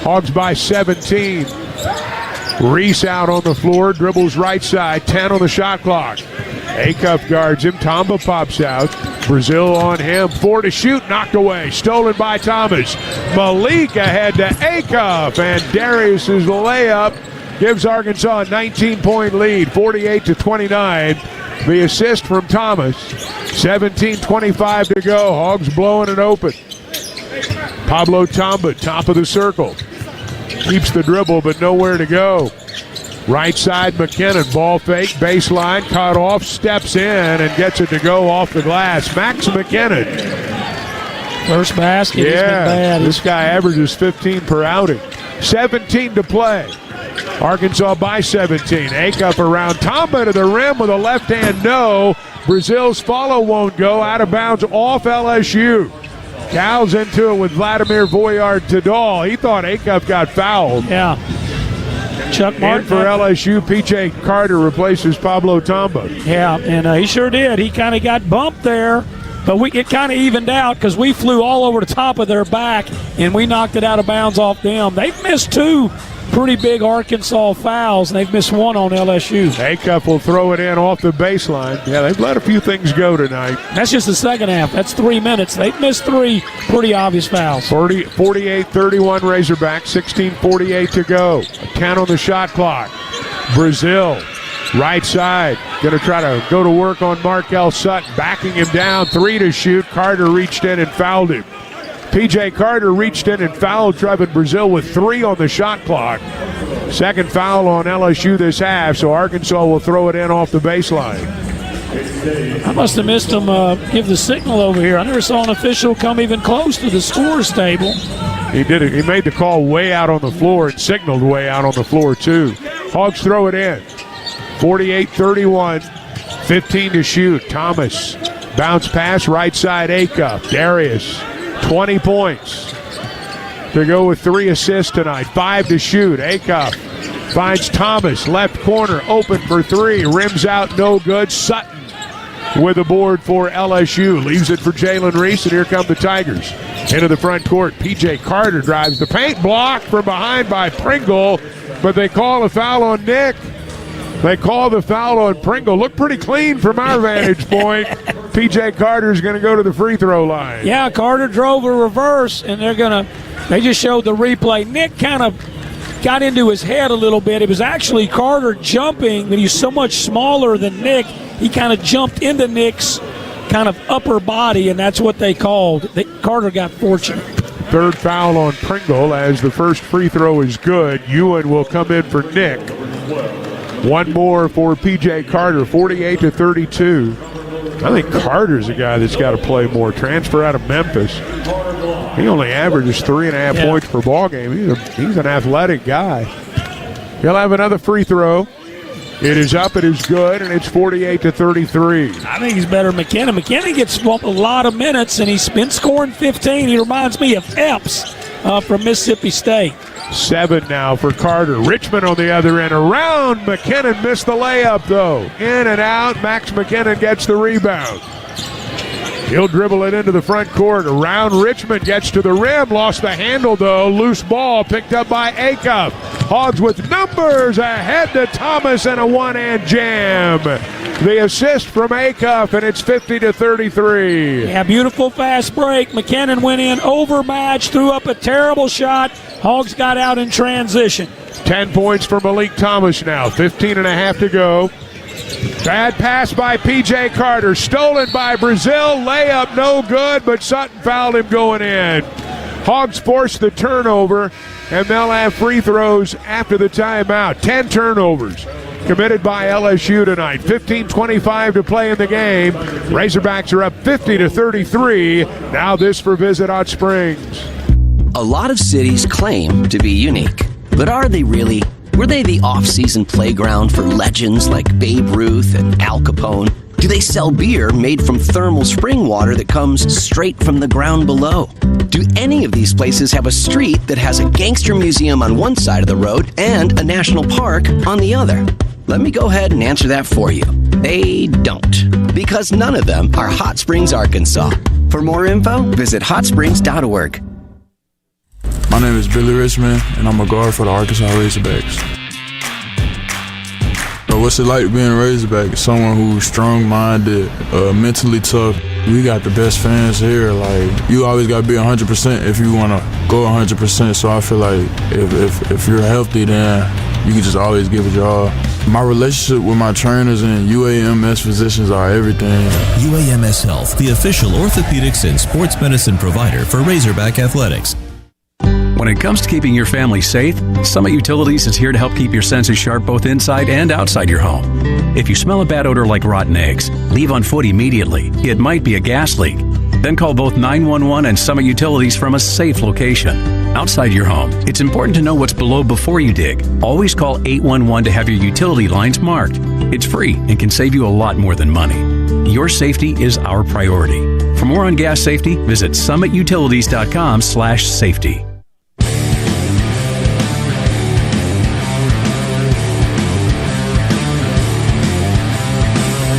Hogs by 17. Reese out on the floor, dribbles right side, 10 on the shot clock. Acuff guards him, Tamba pops out. Brazil on him, 4 to shoot, knocked away, stolen by Thomas. Malik ahead to Acuff, and Darius's layup gives Arkansas a 19-point lead, 48-29. The assist from Thomas. 17:25 to go. Hogs blowing it open. Pablo Tamba, top of the circle. Keeps the dribble, but nowhere to go. Right side, McKinnon, ball fake, baseline, cut off, steps in, and gets it to go off the glass. Max McKinnon. First basket, he's been bad. This guy averages 15 per outing. 17 to play. Arkansas by 17. Acuff around Tamba to the rim with a left hand, no. Brazil's follow won't go, out of bounds off LSU. Cows into it with Vladimir Voyard-Tadal. He thought Acuff got fouled. Yeah. Chuck Martin. And for LSU, P.J. Carter replaces Pablo Tamba. Yeah, and he sure did. He kind of got bumped there, but it kind of evened out because we flew all over the top of their back, and we knocked it out of bounds off them. They've missed 2 pretty big Arkansas fouls, and they've missed 1 on LSU. Acuff will throw it in off the baseline. Yeah, they've let a few things go tonight. That's just the second half. That's 3 minutes. They've missed 3 pretty obvious fouls. 48-31 Razorbacks, 16:48 to go. 10 on the shot clock. Brazil, right side, going to try to go to work on Markel Sutton, backing him down, 3 to shoot. Carter reached in and fouled him. P.J. Carter reached in and fouled Trevin Brazil with 3 on the shot clock. Second foul on LSU this half, so Arkansas will throw it in off the baseline. I must have missed him give the signal over here. I never saw an official come even close to the scores table. He did it. He made the call way out on the floor and signaled way out on the floor, too. Hogs throw it in. 48-31, 15 to shoot. Thomas, bounce pass, right side, Acuff. Darius, 20 points to go with 3 assists tonight. 5 to shoot. Acuff finds Thomas, left corner, open for 3. Rims out, no good. Sutton with a board for LSU. Leaves it for Jalen Reese, and here come the Tigers. Into the front court. P.J. Carter drives the paint. Blocked from behind by Pringle, but they call a foul on Nick. They call the foul on Pringle. Looked pretty clean from our vantage point. P.J. Carter's going to go to the free throw line. Yeah, Carter drove a reverse, and they just showed the replay. Nick kind of got into his head a little bit. It was actually Carter jumping, but he's so much smaller than Nick. He kind of jumped into Nick's kind of upper body, and that's what they called. Carter got fortunate. Third foul on Pringle as the first free throw is good. Ewan will come in for Nick. One more for P.J. Carter, 48-32. I think Carter's a guy that's got to play more. Transfer out of Memphis. He only averages 3.5 points per ball game. He's an athletic guy. He'll have another free throw. It is up, it is good, and it's 48-33. I think he's better than McKinnon. McKinnon gets a lot of minutes, and he's been scoring 15. He reminds me of Epps from Mississippi State. 7 now for Carter. Richmond on the other end. Around McKinnon, missed the layup, though. In and out. Max McKinnon gets the rebound. He'll dribble it into the front court. Around Richmond, gets to the rim. Lost the handle, though. Loose ball picked up by Acuff. Hogs with numbers ahead to Thomas and a one-hand jam. The assist from Acuff, and it's 50-33. Yeah, beautiful fast break. McKinnon went in overmatched, threw up a terrible shot. Hogs got out in transition. 10 points for Malik Thomas now. 15.5 to go. Bad pass by P.J. Carter. Stolen by Brazil. Layup no good, but Sutton fouled him going in. Hogs forced the turnover, and they'll have free throws after the timeout. 10 turnovers committed by LSU tonight. 15:25 to play in the game. Razorbacks are up 50-33. Now this for Visit Hot Springs. A lot of cities claim to be unique, but are they really? Were they the off-season playground for legends like Babe Ruth and Al Capone? Do they sell beer made from thermal spring water that comes straight from the ground below? Do any of these places have a street that has a gangster museum on one side of the road and a national park on the other? Let me go ahead and answer that for you. They don't, because none of them are Hot Springs, Arkansas. For more info, visit hotsprings.org. My name is Billy Richmond, and I'm a guard for the Arkansas Razorbacks. What's it like being a Razorback? Someone who's strong-minded, mentally tough. We got the best fans here. Like, you always got to be 100% if you want to go 100%. So I feel like if you're healthy, then you can just always give it your all. My relationship with my trainers and UAMS physicians are everything. UAMS Health, the official orthopedics and sports medicine provider for Razorback Athletics. When it comes to keeping your family safe, Summit Utilities is here to help keep your senses sharp both inside and outside your home. If you smell a bad odor like rotten eggs, leave on foot immediately. It might be a gas leak. Then call both 911 and Summit Utilities from a safe location. Outside your home, it's important to know what's below before you dig. Always call 811 to have your utility lines marked. It's free and can save you a lot more than money. Your safety is our priority. For more on gas safety, visit summitutilities.com/safety.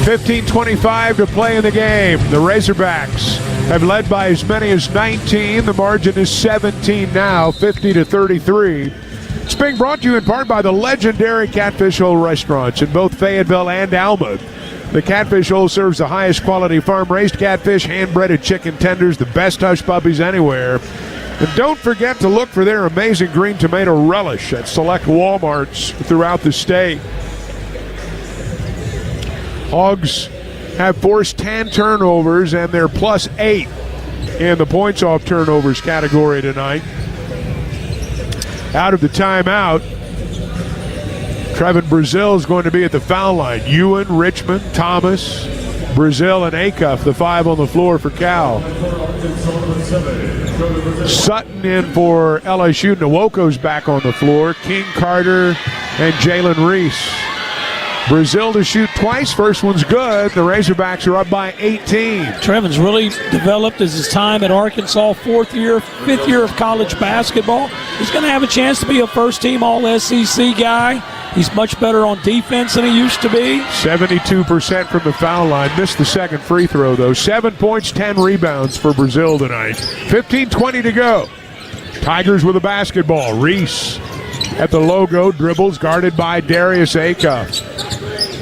15:25 to play in the game. The Razorbacks have led by as many as 19. The margin is 17 now, 50-33. It's being brought to you in part by the legendary Catfish Hole restaurants in both Fayetteville and Alma. The Catfish Hole serves the highest quality farm-raised catfish, hand-breaded chicken tenders, the best hush puppies anywhere. And don't forget to look for their amazing green tomato relish at select Walmarts throughout the state. Hogs have forced 10 turnovers, and they're +8 in the points off turnovers category tonight. Out of the timeout, Trevin Brazil is going to be at the foul line. Ewan, Richmond, Thomas, Brazil, and Acuff, the 5 on the floor for Cal. Sutton in for LSU. Nwoko's back on the floor. King, Carter, and Jalen Reese. Brazil to shoot twice. First one's good. The Razorbacks are up by 18. Trevin's really developed as his time at Arkansas, 4th year, 5th year of college basketball. He's going to have a chance to be a first-team All-SEC guy. He's much better on defense than he used to be. 72% from the foul line. Missed the second free throw, though. 7 points, 10 rebounds for Brazil tonight. 15:20 to go. Tigers with a basketball. Reese at the logo, dribbles, guarded by Darius Acuff.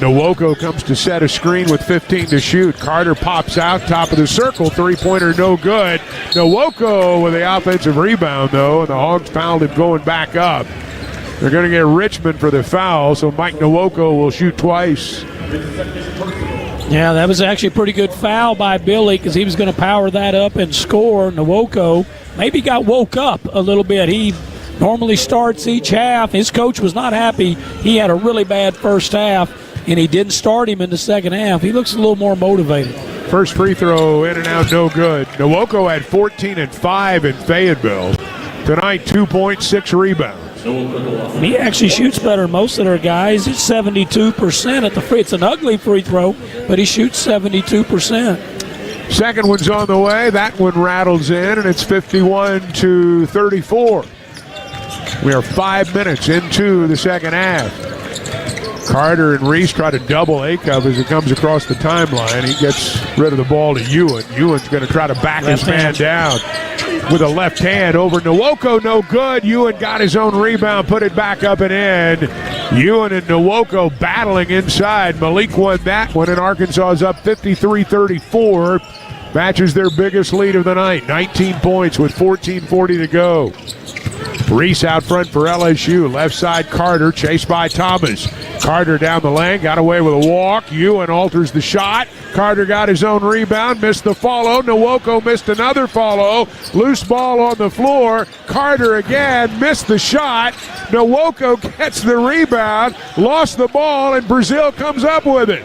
Nwoko comes to set a screen with 15 to shoot. Carter pops out, top of the circle, three-pointer no good. Nwoko with the offensive rebound, though, and the Hogs fouled him going back up. They're going to get Richmond for the foul, so Mike Nwoko will shoot twice. Yeah, that was actually a pretty good foul by Billy because he was going to power that up and score. Nwoko maybe got woke up a little bit. He normally starts each half. His coach was not happy. He had a really bad first half, and he didn't start him in the second half. He looks a little more motivated. First free throw in and out, no good. Nwoko had 14 and 5 in Fayetteville. Tonight, 2.6 rebounds. He actually shoots better than most of their guys. It's 72% at the free. It's an ugly free throw, but he shoots 72%. Second one's on the way. That one rattles in, and it's 51-34. We are 5 minutes into the second half. Carter and Reese try to double Acuff as it comes across the timeline. He gets rid of the ball to Ewan. Ewan's going to try to back his man down with a left hand over Nwoko. No good. Ewan got his own rebound, put it back up and in. Ewan and Nwoko battling inside. Malik won that one, and Arkansas is up 53-34. Matches their biggest lead of the night. 19 points with 14:40 to go. Reese out front for LSU. Left side Carter, chased by Thomas. Carter down the lane, got away with a walk. Ewan alters the shot. Carter got his own rebound, missed the follow. Nwoko missed another follow. Loose ball on the floor. Carter again missed the shot. Nwoko gets the rebound, lost the ball, and Brazil comes up with it.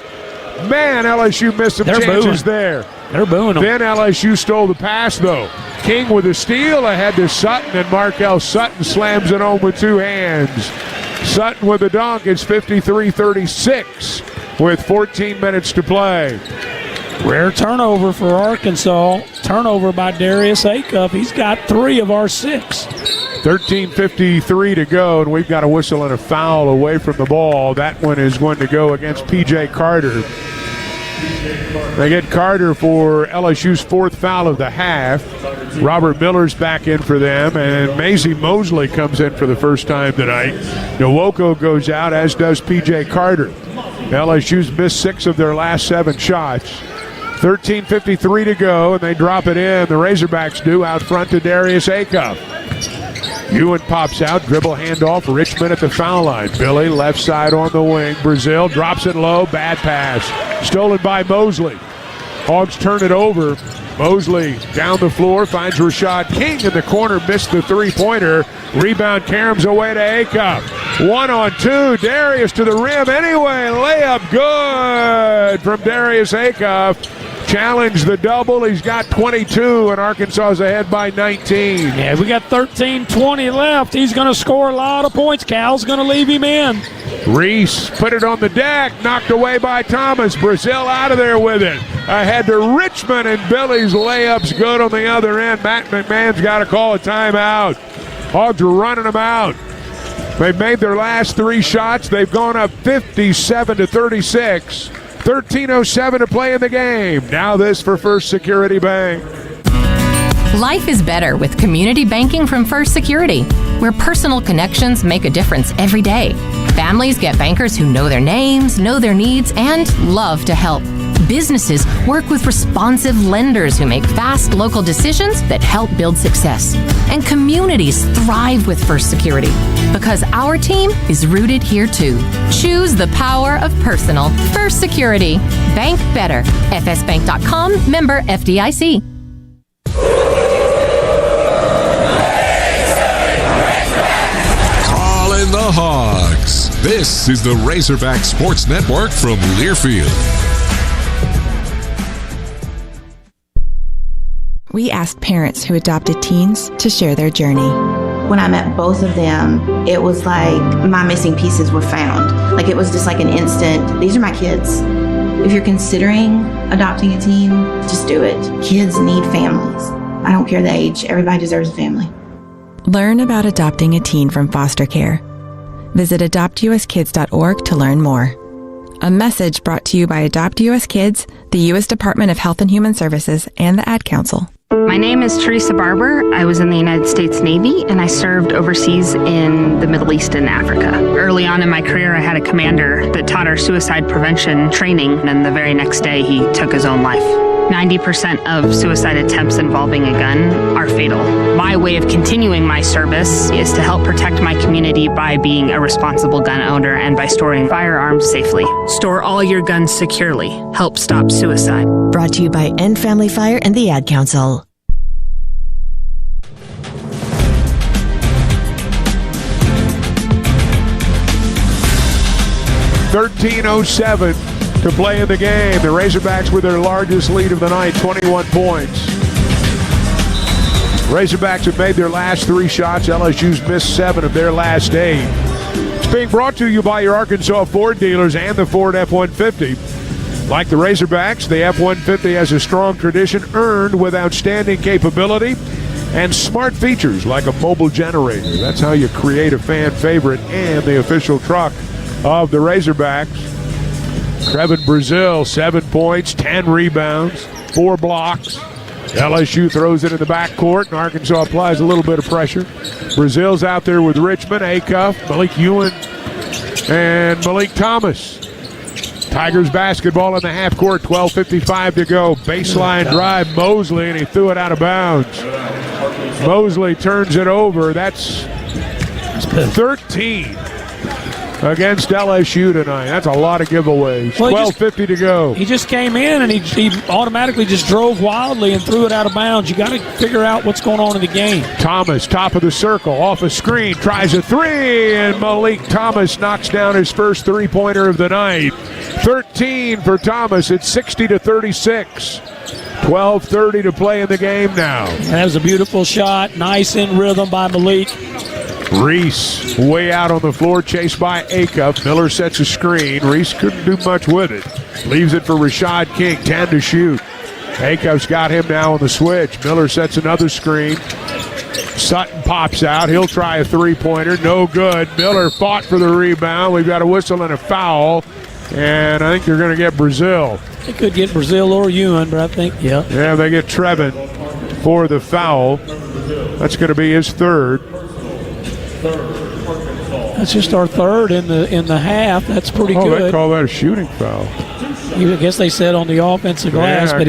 Man, LSU missed some chances there. They're booing them. Then LSU stole the pass, though. King with a steal ahead to Sutton, and Markel Sutton slams it home with two hands. Sutton with a dunk. It's 53-36 with 14 minutes to play. Rare turnover for Arkansas. Turnover by Darius Acuff. He's got 3 of our 6. 13:53 to go, and we've got a whistle and a foul away from the ball. That one is going to go against P.J. Carter. They get Carter for LSU's 4th foul of the half. Robert Miller's back in for them, and Maisie Mosley comes in for the first time tonight. Nwoko goes out, as does P.J. Carter. LSU's missed 6 of their last 7 shots. 13:53 to go, and they drop it in. The Razorbacks do, out front to Darius Acuff. Ewan pops out, dribble handoff, Richmond at the foul line. Billy left side on the wing. Brazil drops it low, bad pass. Stolen by Mosley. Hogs turn it over. Mosley down the floor, finds Rashad King in the corner, missed the three-pointer. Rebound caroms away to Acuff. 1-on-2, Darius to the rim anyway. Layup good from Darius Acuff. Challenge the double. He's got 22, and Arkansas is ahead by 19. Yeah, we got 13:20 left. He's going to score a lot of points. Cal's going to leave him in. Reese put it on the deck, knocked away by Thomas. Brazil out of there with it. Ahead to Richmond, and Billy's layup's good on the other end. Matt McMahon's got to call a timeout. Hogs are running them out. They've made their last 3 shots. They've gone up 57-36. 13:07 to play in the game. Now this for First Security Bank. Life is better with community banking from First Security, where personal connections make a difference every day. Families get bankers who know their names, know their needs, and love to help. Businesses work with responsive lenders who make fast local decisions that help build success. And communities thrive with First Security because our team is rooted here too. Choose the power of personal. First Security. Bank better. FSbank.com, member FDIC. Calling the Hogs. This is the Razorback Sports Network from Learfield. We asked parents who adopted teens to share their journey. When I met both of them, it was like my missing pieces were found. Like it was just like an instant, these are my kids. If you're considering adopting a teen, just do it. Kids need families. I don't care the age, everybody deserves a family. Learn about adopting a teen from foster care. Visit adoptuskids.org to learn more. A message brought to you by Adopt US Kids, the U.S. Department of Health and Human Services, and the Ad Council. My name is Teresa Barber. I was in the United States Navy, and I served overseas in the Middle East and Africa. Early on in my career, I had a commander that taught our suicide prevention training, and the very next day, he took his own life. 90% of suicide attempts involving a gun are fatal. My way of continuing my service is to help protect my community by being a responsible gun owner and by storing firearms safely. Store all your guns securely. Help stop suicide. Brought to you by End Family Fire and the Ad Council. .13:07 to play in the game. The Razorbacks with their largest lead of the night, 21 points. Razorbacks have made their last 3 shots. LSU's missed 7 of their last 8. It's being brought to you by your Arkansas Ford dealers and the Ford F-150. Like the Razorbacks, the F-150 has a strong tradition earned with outstanding capability and smart features like a mobile generator. That's how you create a fan favorite and the official truck of the Razorbacks. Trevin Brazil, 7 points, 10 rebounds, 4 blocks. LSU throws it in the backcourt, and Arkansas applies a little bit of pressure. Brazil's out there with Richmond, Acuff, Malik Ewan, and Malik Thomas. Tigers basketball in the half court, 12:55 to go. Baseline drive, Mosley, and he threw it out of bounds. Mosley turns it over. That's 13 against LSU tonight. That's a lot of giveaways. Well, 12:50 to go. He just came in and he automatically just drove wildly and threw it out of bounds. You got to figure out what's going on in the game. Thomas, top of the circle, off a screen, tries a 3, and Malik Thomas knocks down his first 3-pointer of the night. 13 for Thomas. It's 60-36. 12:30 to play in the game now. That was a beautiful shot. Nice in rhythm by Malik. Reese way out on the floor, chased by Acuff. Miller sets a screen. Reese couldn't do much with it. Leaves it for Rashad King, 10 to shoot. Acuff's got him now on the switch. Miller sets another screen. Sutton pops out. He'll try a 3-pointer. No good. Miller fought for the rebound. We've got a whistle and a foul. And I think you're going to get Brazil. They could get Brazil or Ewan, but I think, yeah. Yeah, they get Trevin for the foul. That's going to be his third. That's just our third in the half. That's pretty good. They call that a shooting foul. I guess they said on the offensive glass, yeah, but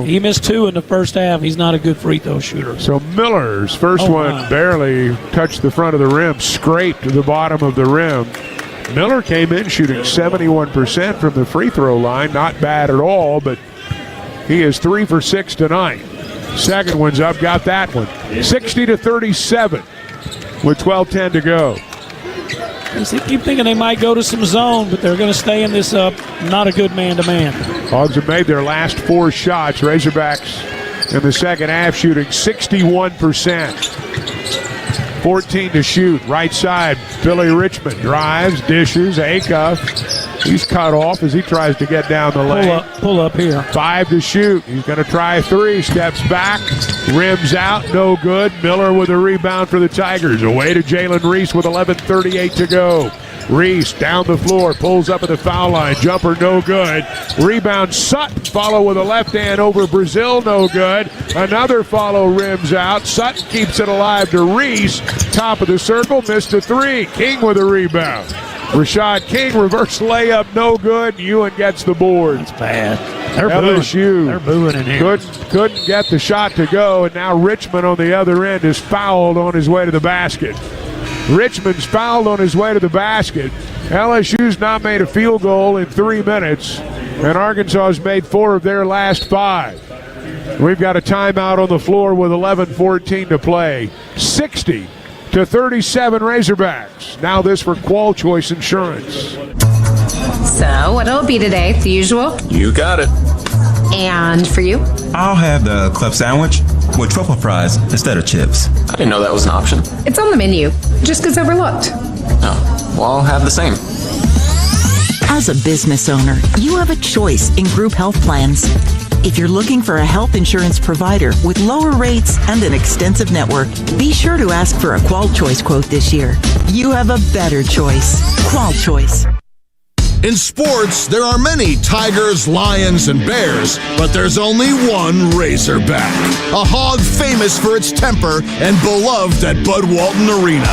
he missed 2 in the first half. He's not a good free throw shooter. So Miller's first one barely touched the front of the rim, scraped the bottom of the rim. Miller came in shooting 71% from the free throw line. Not bad at all, but he is 3 for 6 tonight. Second one's up, got that one. 60-37 with 12:10 to go. I keep thinking they might go to some zone, but they're going to stay in this not a good man-to-man. Hogs have made their last 4 shots. Razorbacks in the second half shooting 61%. 14 to shoot. Right side, Billy Richmond drives, dishes, Acuff. He's cut off as he tries to get down the lane. Pull up here. 5 to shoot. He's going to try a 3. Steps back. Rims out. No good. Miller with a rebound for the Tigers. Away to Jalen Reese with 11:38 to go. Reese down the floor. Pulls up at the foul line. Jumper no good. Rebound Sutton. Follow with a left hand over Brazil. No good. Another follow rims out. Sutton keeps it alive to Reese. Top of the circle. Missed a 3. King with a rebound. Rashad King, reverse layup, no good. Ewan gets the board. That's bad. LSU They're booing in here. Couldn't get the shot to go, and now Richmond on the other end is fouled on his way to the basket. Richmond's fouled on his way to the basket. LSU's not made a field goal in 3 minutes, and Arkansas's made 4 of their last 5. We've got a timeout on the floor with 11:14 to play. 60-37 Razorbacks. Now this for Qual Choice Insurance. So, what'll it be today? The usual? You got it. And for you? I'll have the club sandwich with truffle fries instead of chips. I didn't know that was an option. It's on the menu. Just gets overlooked. Oh, well, I'll have the same. As a business owner, you have a choice in group health plans. If you're looking for a health insurance provider with lower rates and an extensive network, be sure to ask for a Qual Choice quote this year. You have a better choice. Qual Choice. In sports, there are many tigers, lions, and bears, but there's only one Razorback. A hog famous for its temper and beloved at Bud Walton Arena.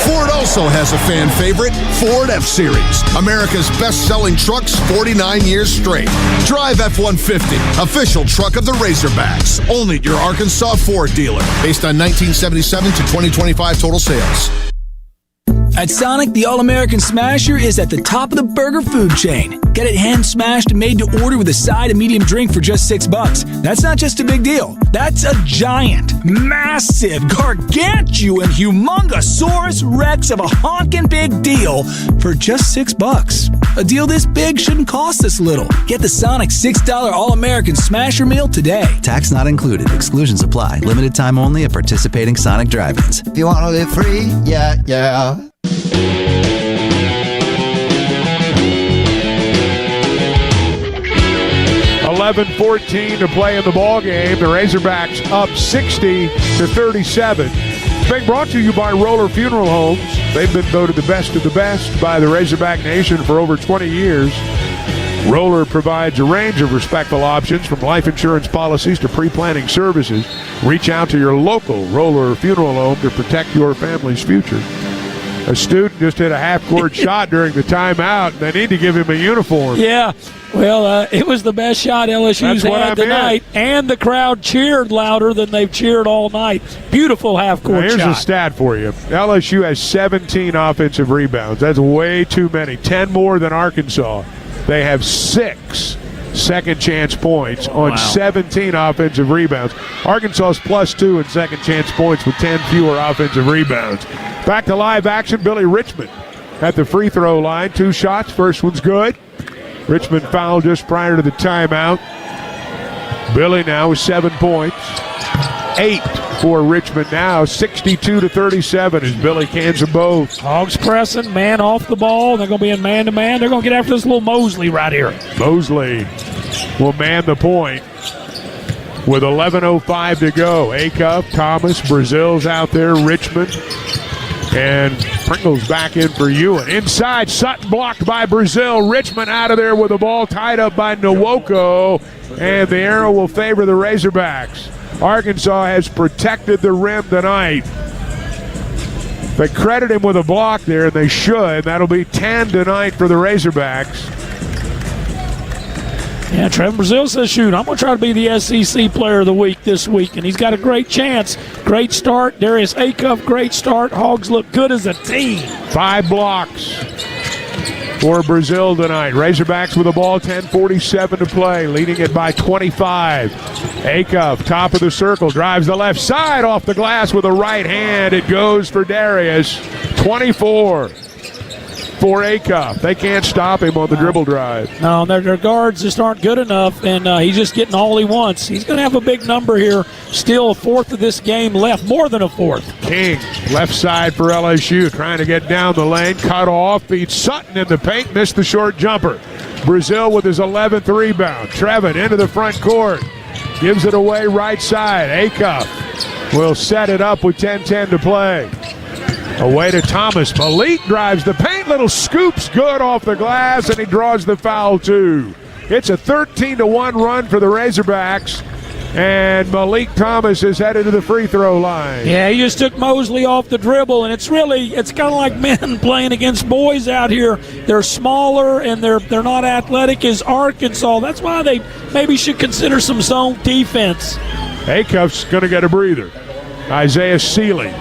Ford also has a fan favorite, Ford F-Series, America's best-selling trucks 49 years straight. Drive F-150, official truck of the Razorbacks, only at your Arkansas Ford dealer, based on 1977 to 2025 total sales. At Sonic, the All-American Smasher is at the top of the burger food chain. Get it hand-smashed and made to order with a side and medium drink for just $6. That's not just a big deal. That's a giant, massive, gargantuan, humongosaurus rex of a honkin' big deal for just $6. A deal this big shouldn't cost this little. Get the Sonic $6 All-American Smasher meal today. Tax not included. Exclusions apply. Limited time only at participating Sonic drive-ins. If you want to live free, yeah. 11:14 to play in the ball game. The Razorbacks up 60-37. It's being brought to you by Roller Funeral Homes. They've been voted the best of the best by the Razorback Nation for over 20 years. Roller provides a range of respectful options, from life insurance policies to pre-planning services. Reach out to your local Roller Funeral Home to protect your family's future. A student just hit a half-court shot during the timeout, and they need to give him a uniform. Yeah, well, it was the best shot LSU's had tonight, and the crowd cheered louder than they've cheered all night. Beautiful half-court shot. Here's a stat for you. LSU has 17 offensive rebounds. That's way too many. 10 more than Arkansas. They have 6 second-chance points on 17 offensive rebounds. Arkansas's +2 in second-chance points with 10 fewer offensive rebounds. Back to live action, Billy Richmond at the free throw line. 2 shots, first one's good. Richmond fouled just prior to the timeout. Billy now with 7 points. 8 for Richmond now, 62-37 as Billy cans them both. Hogs pressing, man off the ball. They're going to be in man-to-man. They're going to get after this little Mosley right here. Mosley will man the point with 11:05 to go. Acuff, Thomas, Brazil's out there, Richmond, and Pringle's back in for Ewan. Inside, Sutton blocked by Brazil. Richmond out of there with the ball tied up by Nwoko, and the arrow will favor the Razorbacks. Arkansas has protected the rim tonight. They credit him with a block there, and they should. That'll be 10 tonight for the Razorbacks. Yeah, Trevor Brazil says, shoot, I'm going to try to be the SEC player of the week this week, and he's got a great chance. Great start. Darius Acuff, great start. Hogs look good as a team. 5 blocks for Brazil tonight. Razorbacks with the ball, 10:47 to play, leading it by 25. Acuff, top of the circle, drives the left side off the glass with a right hand. It goes for Darius. 24 for Acuff. They can't stop him on the dribble drive. No, their guards just aren't good enough, and he's just getting all he wants. He's going to have a big number here. Still a fourth of this game left, more than a fourth. King, left side for LSU, trying to get down the lane, cut off, beats Sutton in the paint, missed the short jumper. Brazil with his 11th rebound. Trevin into the front court, gives it away right side. Acuff will set it up with 10:10 to play. Away to Thomas. Malik drives the paint. Little scoops good off the glass, and he draws the foul too. It's a 13-1 run for the Razorbacks, and Malik Thomas is headed to the free throw line. Yeah, he just took Mosley off the dribble, and it's kind of like men playing against boys out here. They're smaller, and they're not athletic as Arkansas. That's why they maybe should consider some zone defense. Acuff's going to get a breather. Isaiah Sealy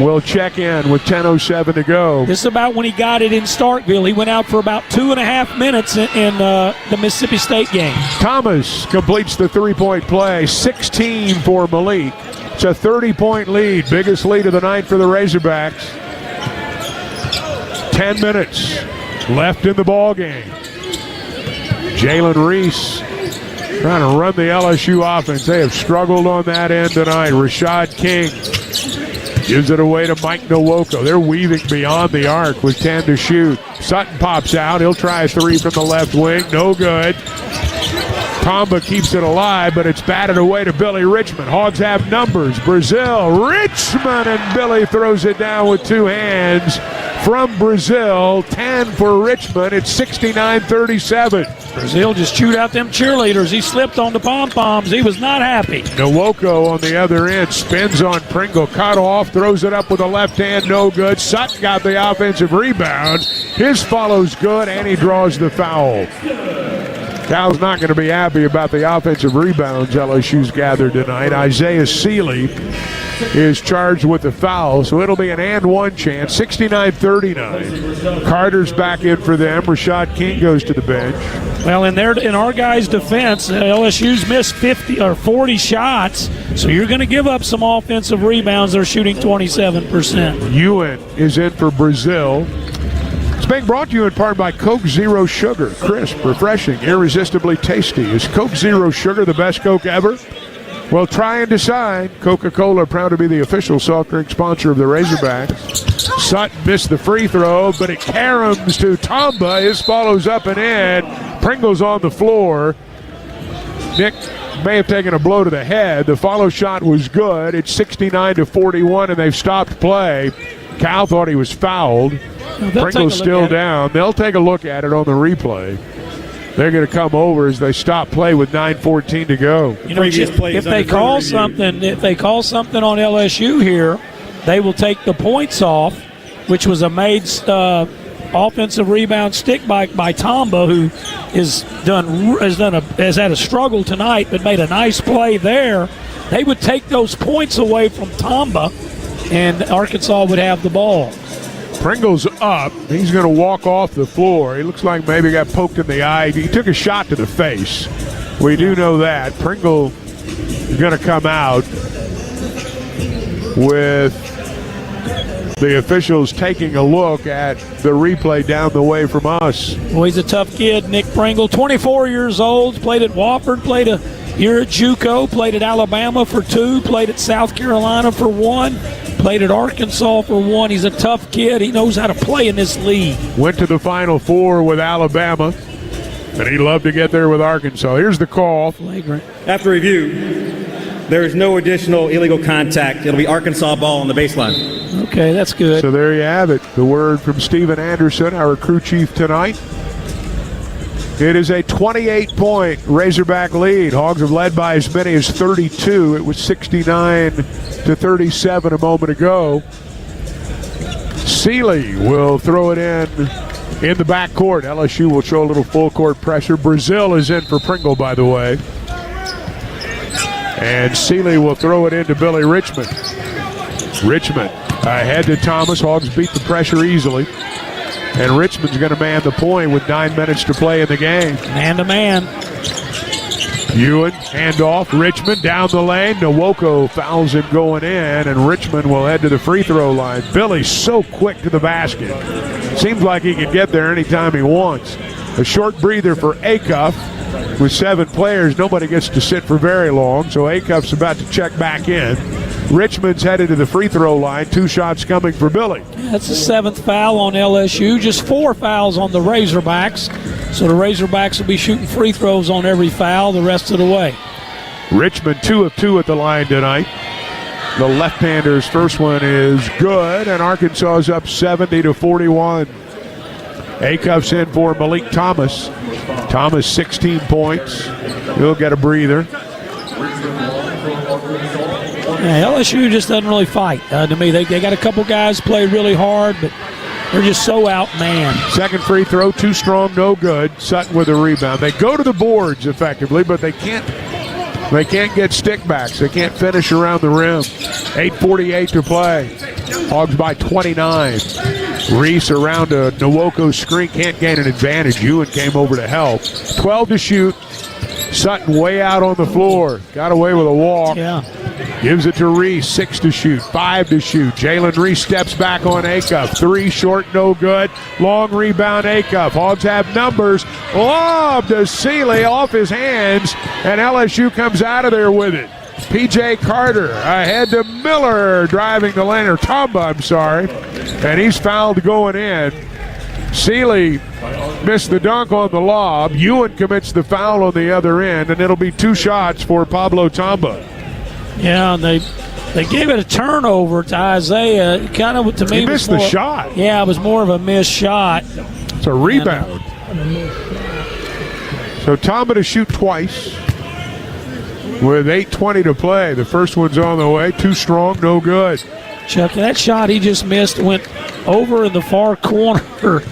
will check in with 10:07 to go. This is about when he got it in Starkville. He went out for about 2.5 minutes in the Mississippi State game. Thomas completes the three-point play, 16 for Malik. It's a 30-point lead, biggest lead of the night for the Razorbacks. 10 minutes left in the ball game. Jalen Reese trying to run the LSU offense. They have struggled on that end tonight. Rashad King gives it away to Mike Nwoko. They're weaving beyond the arc with 10 to shoot. Sutton pops out. He'll try a 3 from the left wing. No good. Tamba keeps it alive, but it's batted away to Billy Richmond. Hogs have numbers. Brazil, Richmond, and Billy throws it down with 2 hands. from Brazil, 10 for Richmond. It's 69-37. Brazil just chewed out them cheerleaders. He slipped on the pom-poms. He was not happy. Nwoko on the other end spins on Pringle, cut off, throws it up with the left hand, no good. Sutton got the offensive rebound. His follow's good, and he draws the foul. Cal's not going to be happy about the offensive rebounds LSU's gathered tonight. Isaiah Seeley is charged with the foul, so it'll be an and one chance. 69-39. Carter's back in for them. Rashad King goes to the bench. Well, in our guys' defense, LSU's missed 50 or 40 shots, so you're going to give up some offensive rebounds. They're shooting 27%. Ewan is in for Brazil. It's being brought to you in part by Coke Zero Sugar. Crisp, refreshing, irresistibly tasty. Is Coke Zero Sugar the best Coke ever? Well, try and decide. Coca-Cola, proud to be the official soft drink sponsor of the Razorbacks. Sutton missed the free throw, but it caroms to Tamba. His follows up and in. Pringle's on the floor. Nick may have taken a blow to the head. The follow shot was good. It's 69-41, and they've stopped play. Cal thought he was fouled. Pringle's still down. They'll take a look at it on the replay. They're going to come over as they stop play with 9:14 to go. You know, if they call something on LSU here, they will take the points off, which was a made offensive rebound stick by Tamba, who has had a struggle tonight, but made a nice play there. They would take those points away from Tamba, and Arkansas would have the ball. Pringle's up. He's going to walk off the floor. He looks like maybe got poked in the eye. He took a shot to the face. We do know that. Pringle is going to come out with the officials taking a look at the replay down the way from us. Well, he's a tough kid, Nick Pringle. 24 years old, played at Wofford, played a year at JUCO, played at Alabama for 2, played at South Carolina for 1. Played at Arkansas for 1. He's a tough kid. He knows how to play in this league. Went to the Final Four with Alabama, and he'd love to get there with Arkansas. Here's the call. Flagrant. After review, there is no additional illegal contact. It'll be Arkansas ball on the baseline. Okay, that's good. So there you have it. The word from Steven Anderson, our crew chief tonight. It is a 28-point Razorback lead. Hogs have led by as many as 32. It was 69-37 a moment ago. Seeley will throw it in the backcourt. LSU will show a little full court pressure. Brazil is in for Pringle, by the way. And Seeley will throw it into Billy Richmond. Richmond ahead to Thomas. Hogs beat the pressure easily. And Richmond's going to man the point with 9 minutes to play in the game. Man-to-man. Ewan, handoff. Richmond down the lane. Nwoko fouls him going in, and Richmond will head to the free throw line. Billy's so quick to the basket. Seems like he can get there anytime he wants. A short breather for Acuff. With 7 players, nobody gets to sit for very long, so Acuff's about to check back in. Richmond's headed to the free throw line. 2 shots coming for Billy. That's the 7th foul on LSU. Just 4 fouls on the Razorbacks. So the Razorbacks will be shooting free throws on every foul the rest of the way. Richmond 2 of 2 at the line tonight. The left-hander's first one is good, and Arkansas is up 70-41. Acuff's in for Malik Thomas. Thomas 16 points. He'll get a breather. Yeah, LSU just doesn't really fight. To me, they got a couple guys play really hard, but they're just so outmanned. Second free throw, too strong, no good. Sutton with a rebound. They go to the boards effectively, but they can't get stickbacks. They can't finish around the rim. 8:48 to play. Hogs by 29. Reese around a Nwoko screen, can't gain an advantage. Ewan came over to help. 12 to shoot. Sutton way out on the floor. Got away with a walk. Yeah. Gives it to Reese. 6 to shoot. 5 to shoot. Jalen Reese steps back on Acuff. 3 short, no good. Long rebound, Acuff. Hogs have numbers. Lob to Seeley off his hands, and LSU comes out of there with it. P.J. Carter ahead to Miller, driving the lane, or Tamba, I'm sorry. And he's fouled going in. Seeley missed the dunk on the lob. Ewan commits the foul on the other end, and it'll be 2 shots for Pablo Tamba. Yeah, they They gave it a turnover to Isaiah. Kind of, to me, he missed the shot. Yeah, it was more of a missed shot. It's a rebound. So Tamba to shoot twice with 8:20 to play. The first one's on the way. Too strong, no good. Chuck, that shot he just missed went over in the far corner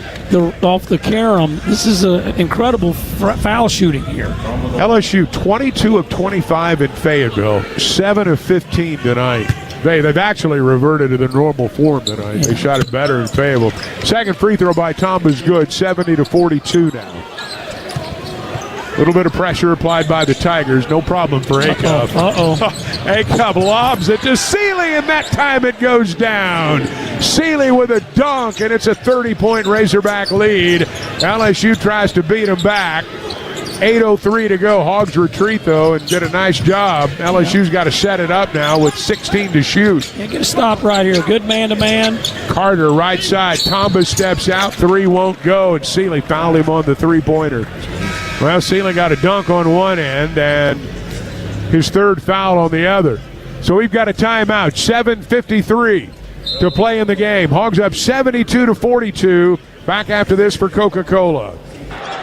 off the carom. This is an incredible foul shooting here. LSU 22 of 25 in Fayetteville, 7 of 15 tonight. They've actually reverted to the normal form tonight. They shot it better in Fayetteville. Second free throw by Tamba is good, 70-42 now. A little bit of pressure applied by the Tigers. No problem for Acuff. Acuff lobs it to Seeley, and that time it goes down. Seeley with a dunk, and it's a 30-point Razorback lead. LSU tries to beat him back. 8:03 to go. Hogs retreat, though, and did a nice job. LSU's got to set it up now with 16 to shoot. Yeah, get a stop right here. Good man-to-man. Carter, right side. Tamba steps out. 3 won't go, and Seeley fouled him on the three-pointer. Well, Seeley got a dunk on one end and his third foul on the other. So we've got a timeout. 7:53 to play in the game. Hogs up 72-42. Back after this for Coca-Cola.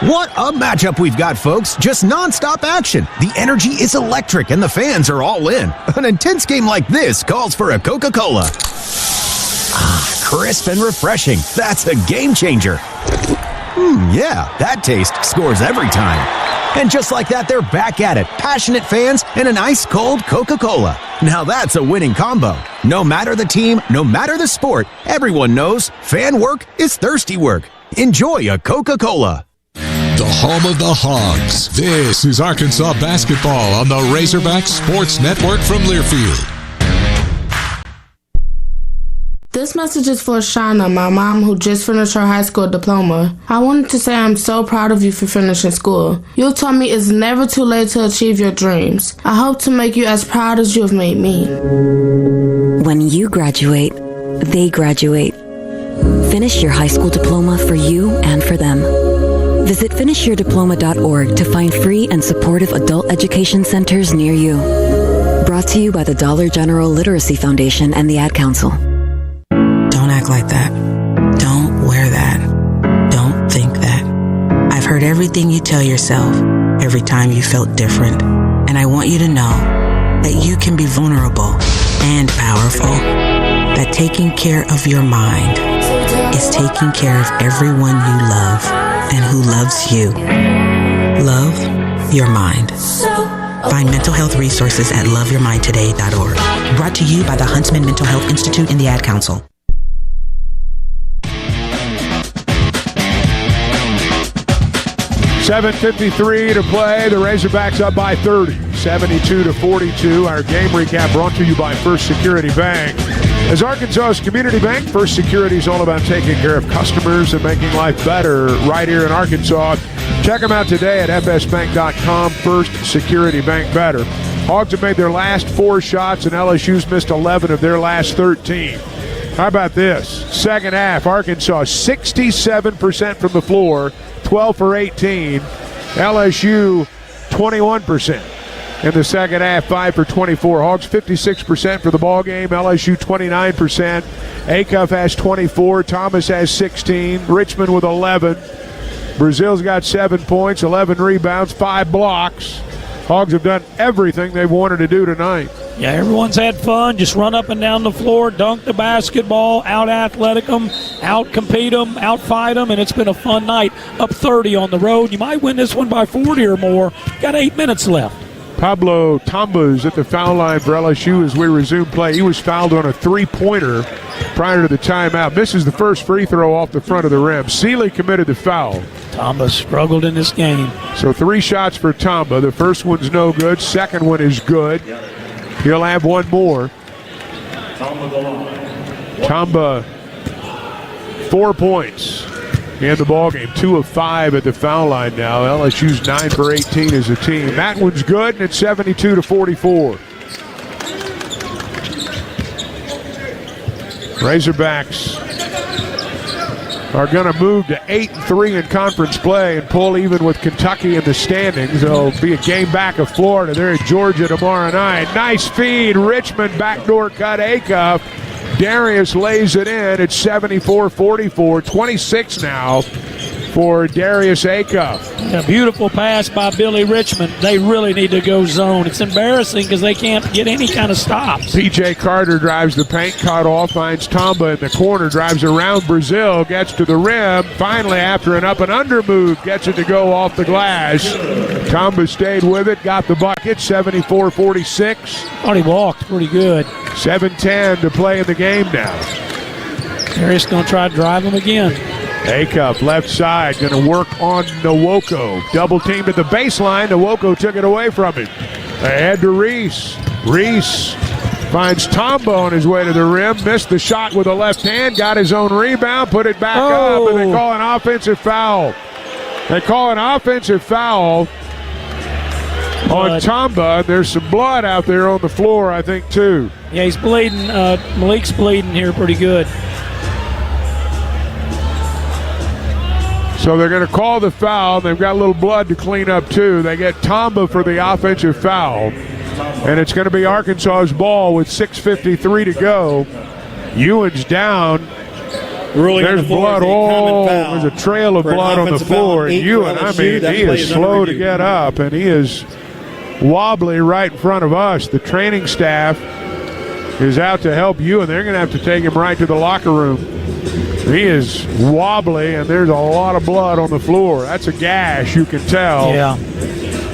What a matchup we've got, folks. Just nonstop action. The energy is electric and the fans are all in. An intense game like this calls for a Coca-Cola. Crisp and refreshing. That's a game changer. Yeah, that taste scores every time. And just like that, they're back at it. Passionate fans and an ice-cold Coca-Cola. Now that's a winning combo. No matter the team, no matter the sport, everyone knows fan work is thirsty work. Enjoy a Coca-Cola. The home of the Hogs. This is Arkansas basketball on the Razorback Sports Network from Learfield. This message is for Shauna, my mom who just finished her high school diploma. I wanted to say I'm so proud of you for finishing school. You taught me it's never too late to achieve your dreams. I hope to make you as proud as you have made me. When you graduate, they graduate. Finish your high school diploma for you and for them. Visit finishyourdiploma.org to find free and supportive adult education centers near you. Brought to you by the Dollar General Literacy Foundation and the Ad Council. Don't act like that. Don't wear that. Don't think that. I've heard everything you tell yourself every time you felt different. And I want you to know that you can be vulnerable and powerful. That taking care of your mind is taking care of everyone you love and who loves you. Love your mind. Find mental health resources at loveyourmindtoday.org. Brought to you by the Huntsman Mental Health Institute and the Ad Council. $7:53 to play. The Razorbacks up by 30, 72-42. Our game recap brought to you by First Security Bank. As Arkansas's community bank, First Security is all about taking care of customers and making life better right here in Arkansas. Check them out today at fsbank.com. First Security Bank better. Hogs have made their last 4 shots, and LSU's missed 11 of their last 13. How about this? Second half, Arkansas 67% from the floor, 12 for 18. LSU 21% in the second half, 5 for 24. Hogs 56% for the ball game. LSU 29%. Acuff has 24. Thomas has 16. Richmond with 11. Brazil's got 7 points, 11 rebounds, 5 blocks. Hogs have done everything they've wanted to do tonight. Yeah, everyone's had fun. Just run up and down the floor, dunk the basketball, out-athletic them, out-compete them, out-fight them, and it's been a fun night. Up 30 on the road. You might win this one by 40 or more. Got 8 minutes left. Pablo Tamba's at the foul line for LSU as we resume play. He was fouled on a 3-pointer prior to the timeout. Misses the first free throw off the front of the rim. Seeley committed the foul. Tamba struggled in this game. So 3 shots for Tamba. The first one's no good. Second one is good. He'll have 1 more. Tamba, 4 points in the ballgame. 2 of 5 at the foul line now. LSU's 9 for 18 as a team. That one's good, and it's 72-44. Razorbacks are going to move to 8-3 in conference play and pull even with Kentucky in the standings. It'll be a game back of Florida. They're at Georgia tomorrow night. Nice feed. Richmond backdoor cut Acuff. Darius lays it in. It's 74-44. 26 now for Darius Acuff. A beautiful pass by Billy Richmond. They really need to go zone. It's embarrassing because they can't get any kind of stops. P.J. Carter drives the paint, cut off, finds Tamba in the corner, drives around Brazil, gets to the rim. Finally, after an up and under move, gets it to go off the glass. Tamba stayed with it, got the bucket, 74-46. Thought he walked pretty good. 7:10 to play in the game now. Darius going to try to drive him again. Acuff, left side, going to work on Nwoko. Double teamed at the baseline. Nwoko took it away from him. Ahead to Reese. Reese finds Tamba on his way to the rim. Missed the shot with the left hand. Got his own rebound. Put it back up, and they call an offensive foul. They call an offensive foul on Tamba. There's some blood out there on the floor, I think, too. Yeah, he's bleeding. Malik's bleeding here pretty good. So they're going to call the foul. They've got a little blood to clean up, too. They get Tamba for the offensive foul. And it's going to be Arkansas's ball with 6:53 to go. Ewan's down. There's blood. There's a trail of blood on the floor. And Ewan, he is slow to get up, and he is wobbly right in front of us. The training staff is out to help Ewan. They're going to have to take him right to the locker room. He is wobbly, and there's a lot of blood on the floor. That's a gash, you can tell. Yeah.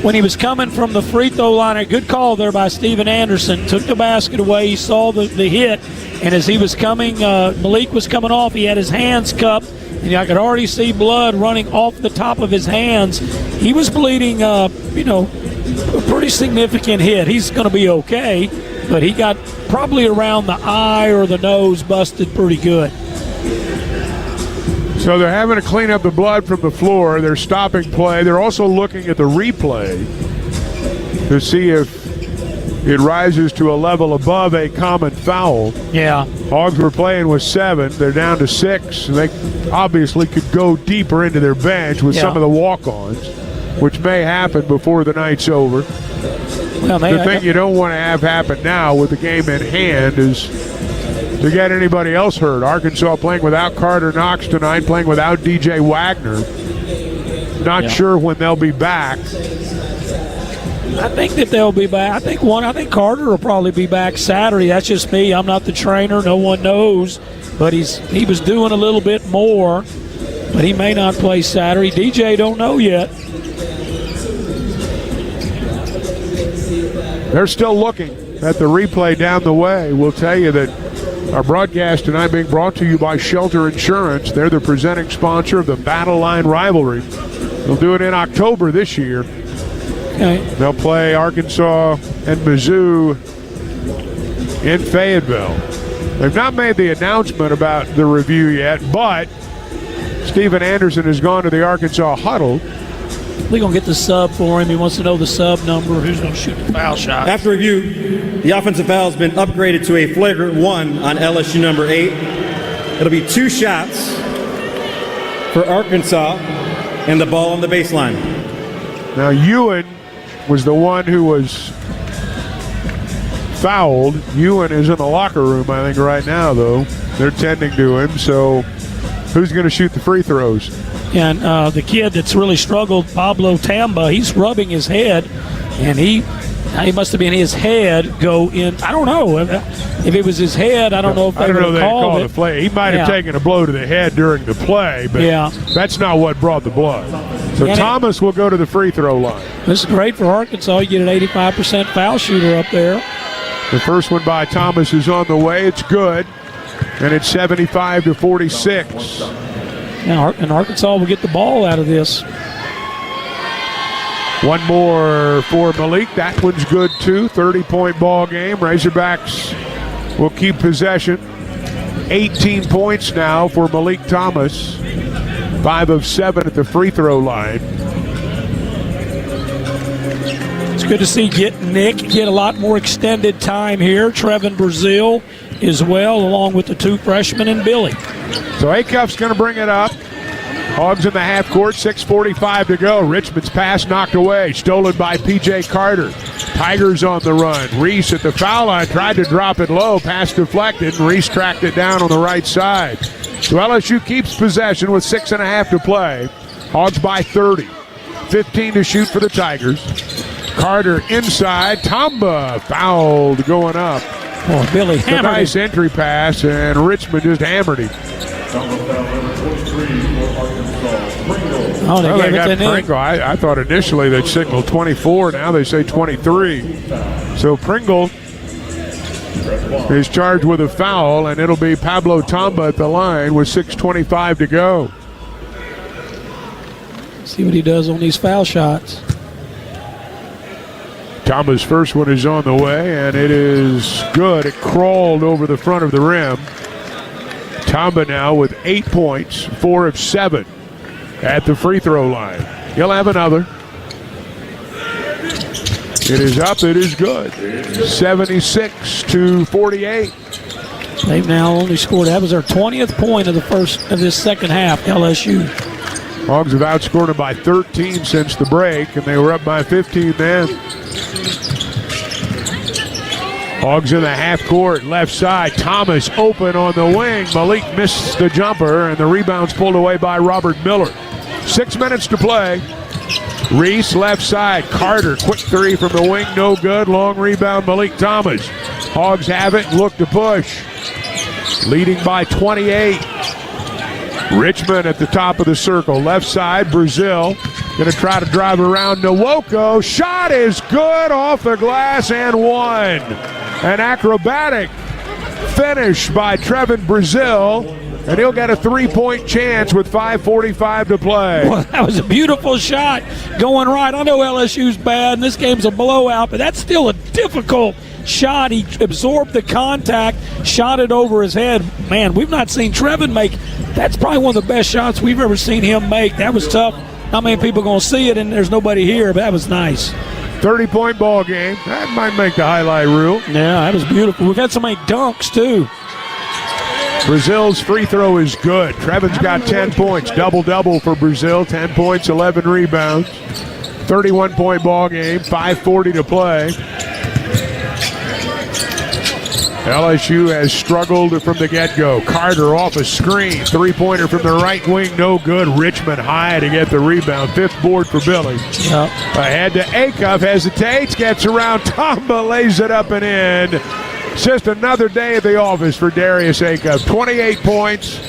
When he was coming from the free throw line, a good call there by Steven Anderson. Took the basket away. He saw the hit, and as he was coming, Malik was coming off. He had his hands cupped, and I could already see blood running off the top of his hands. He was bleeding, a pretty significant hit. He's going to be okay, but he got probably around the eye or the nose busted pretty good. So they're having to clean up the blood from the floor. They're stopping play. They're also looking at the replay to see if it rises to a level above a common foul. Yeah. Hogs were playing with 7. They're down to 6. They obviously could go deeper into their bench with some of the walk-ons, which may happen before the night's over. Well, the thing you don't want to have happen now with the game in hand is to get anybody else hurt. Arkansas playing without Carter Knox tonight, playing without DJ Wagner. Not sure when they'll be back. I think that they'll be back. I think Carter will probably be back Saturday. That's just me. I'm not the trainer. No one knows. But he was doing a little bit more. But he may not play Saturday. DJ don't know yet. They're still looking at the replay down the way. We'll tell you that our broadcast tonight being brought to you by Shelter Insurance. They're the presenting sponsor of the Battle Line rivalry. They'll do it in October this year. Okay. They'll play Arkansas and Mizzou in Fayetteville. They've not made the announcement about the review yet, but Steven Anderson has gone to the Arkansas huddle. We're going to get the sub for him. He wants to know the sub number, who's going to shoot the foul shot. After review, the offensive foul has been upgraded to a flagrant 1 on LSU number 8. It'll be 2 shots for Arkansas and the ball on the baseline. Now, Ewan was the one who was fouled. Ewan is in the locker room, I think, right now, though. They're tending to him, so who's going to shoot the free throws? And the kid that's really struggled, Pablo Tamba, he's rubbing his head, and he must have been his head go in. I don't know if it was his head. I don't know if they would have called it. Play. He might have taken a blow to the head during the play, but that's not what brought the blood. So Thomas will go to the free throw line. This is great for Arkansas. You get an 85% foul shooter up there. The first one by Thomas is on the way. It's good, and it's 75-46. Now, and Arkansas will get the ball out of this. One more for Malik. That one's good, too. 30-point ball game. Razorbacks will keep possession. 18 points now for Malik Thomas. 5 of 7 at the free throw line. It's good to see Nick get a lot more extended time here. Trevin Brazile as well, along with the 2 freshmen and Billy. So Acuff's going to bring it up. Hogs in the half court, 6:45 to go. Richmond's pass knocked away, stolen by P.J. Carter. Tigers on the run. Reese at the foul line tried to drop it low, pass deflected, and Reese tracked it down on the right side. So LSU keeps possession with 6.5 to play. Hogs by 30. 15 to shoot for the Tigers. Carter inside. Tamba fouled going up. Oh, Billy hammered a nice entry pass, and Richmond just hammered him. Oh, they got Pringle. I thought initially they'd signal 24. Now they say 23. So Pringle is charged with a foul, and it'll be Pablo Tamba at the line with 6:25 to go. See what he does on these foul shots. Tamba's first one is on the way, and it is good. It crawled over the front of the rim. Tamba now with 8 points, 4 of 7 at the free throw line. He'll have another. It is up. It is good. 76-48. They've now only scored. That was their 20th point of this second half. LSU. Hogs have outscored them by 13 since the break, and they were up by 15 then. Hogs in the half court, left side. Thomas open on the wing. Malik missed the jumper, and the rebound's pulled away by Robert Miller. 6 minutes to play. Reese left side. Carter, quick three from the wing, no good. Long rebound, Malik Thomas. Hogs have it, look to push. Leading by 28. Richmond at the top of the circle. Left side, Brazil. Going to try to drive around Nwoko. Shot is good off the glass and one. An acrobatic finish by Trevin Brazil. And he'll get a 3-point chance with 5:45 to play. Well, that was a beautiful shot going right. I know LSU's bad, and this game's a blowout, but that's still a difficult shot. He absorbed the contact, shot it over his head. Man, we've not seen Trevin make. That's probably one of the best shots we've ever seen him make. That was tough. Not many people are going to see it, and there's nobody here, but that was nice. 30-point ball game. That might make the highlight reel. Yeah, that was beautiful. We've had so many dunks, too. Brazil's free throw is good. Trevin's got 10 points. Double-double for Brazil. 10 points, 11 rebounds. 31-point ball game. 5:40 to play. LSU has struggled from the get-go. Carter off a screen. Three-pointer from the right wing, no good. Richmond high to get the rebound. 5th board for Billy. Yep. Ahead to Acuff, hesitates, gets around. Tamba lays it up and in. It's just another day at the office for Darius Acuff. 28 points.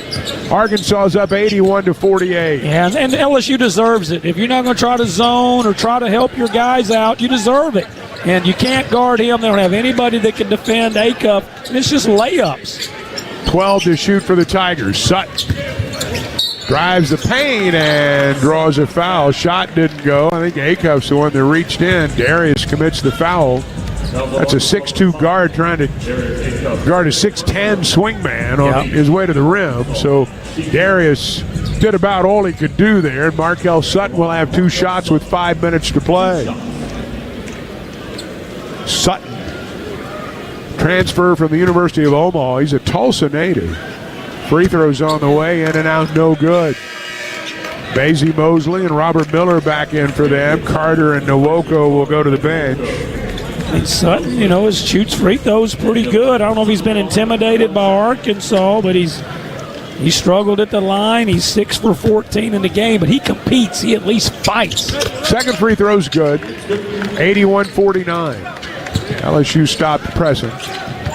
Arkansas's up 81-48. Yeah, and LSU deserves it. If you're not going to try to zone or try to help your guys out, you deserve it. And you can't guard him. They don't have anybody that can defend Acuff. And it's just layups. 12 to shoot for the Tigers. Sutton drives the paint and draws a foul. Shot didn't go. I think Acuff's the one that reached in. Darius commits the foul. That's a 6'2 guard trying to guard a 6'10 swingman on his way to the rim. So Darius did about all he could do there. Markel Sutton will have 2 shots with 5 minutes to play. Sutton, transfer from the University of Omaha. He's a Tulsa native. Free throws on the way, in and out, no good. Basie Mosley and Robert Miller back in for them. Carter and Nwoko will go to the bench. And Sutton, his shoots free throws pretty good. I don't know if he's been intimidated by Arkansas, but he struggled at the line. He's 6 for 14 in the game, but he competes. He at least fights. Second free throw's good. 81-49. LSU stopped pressing.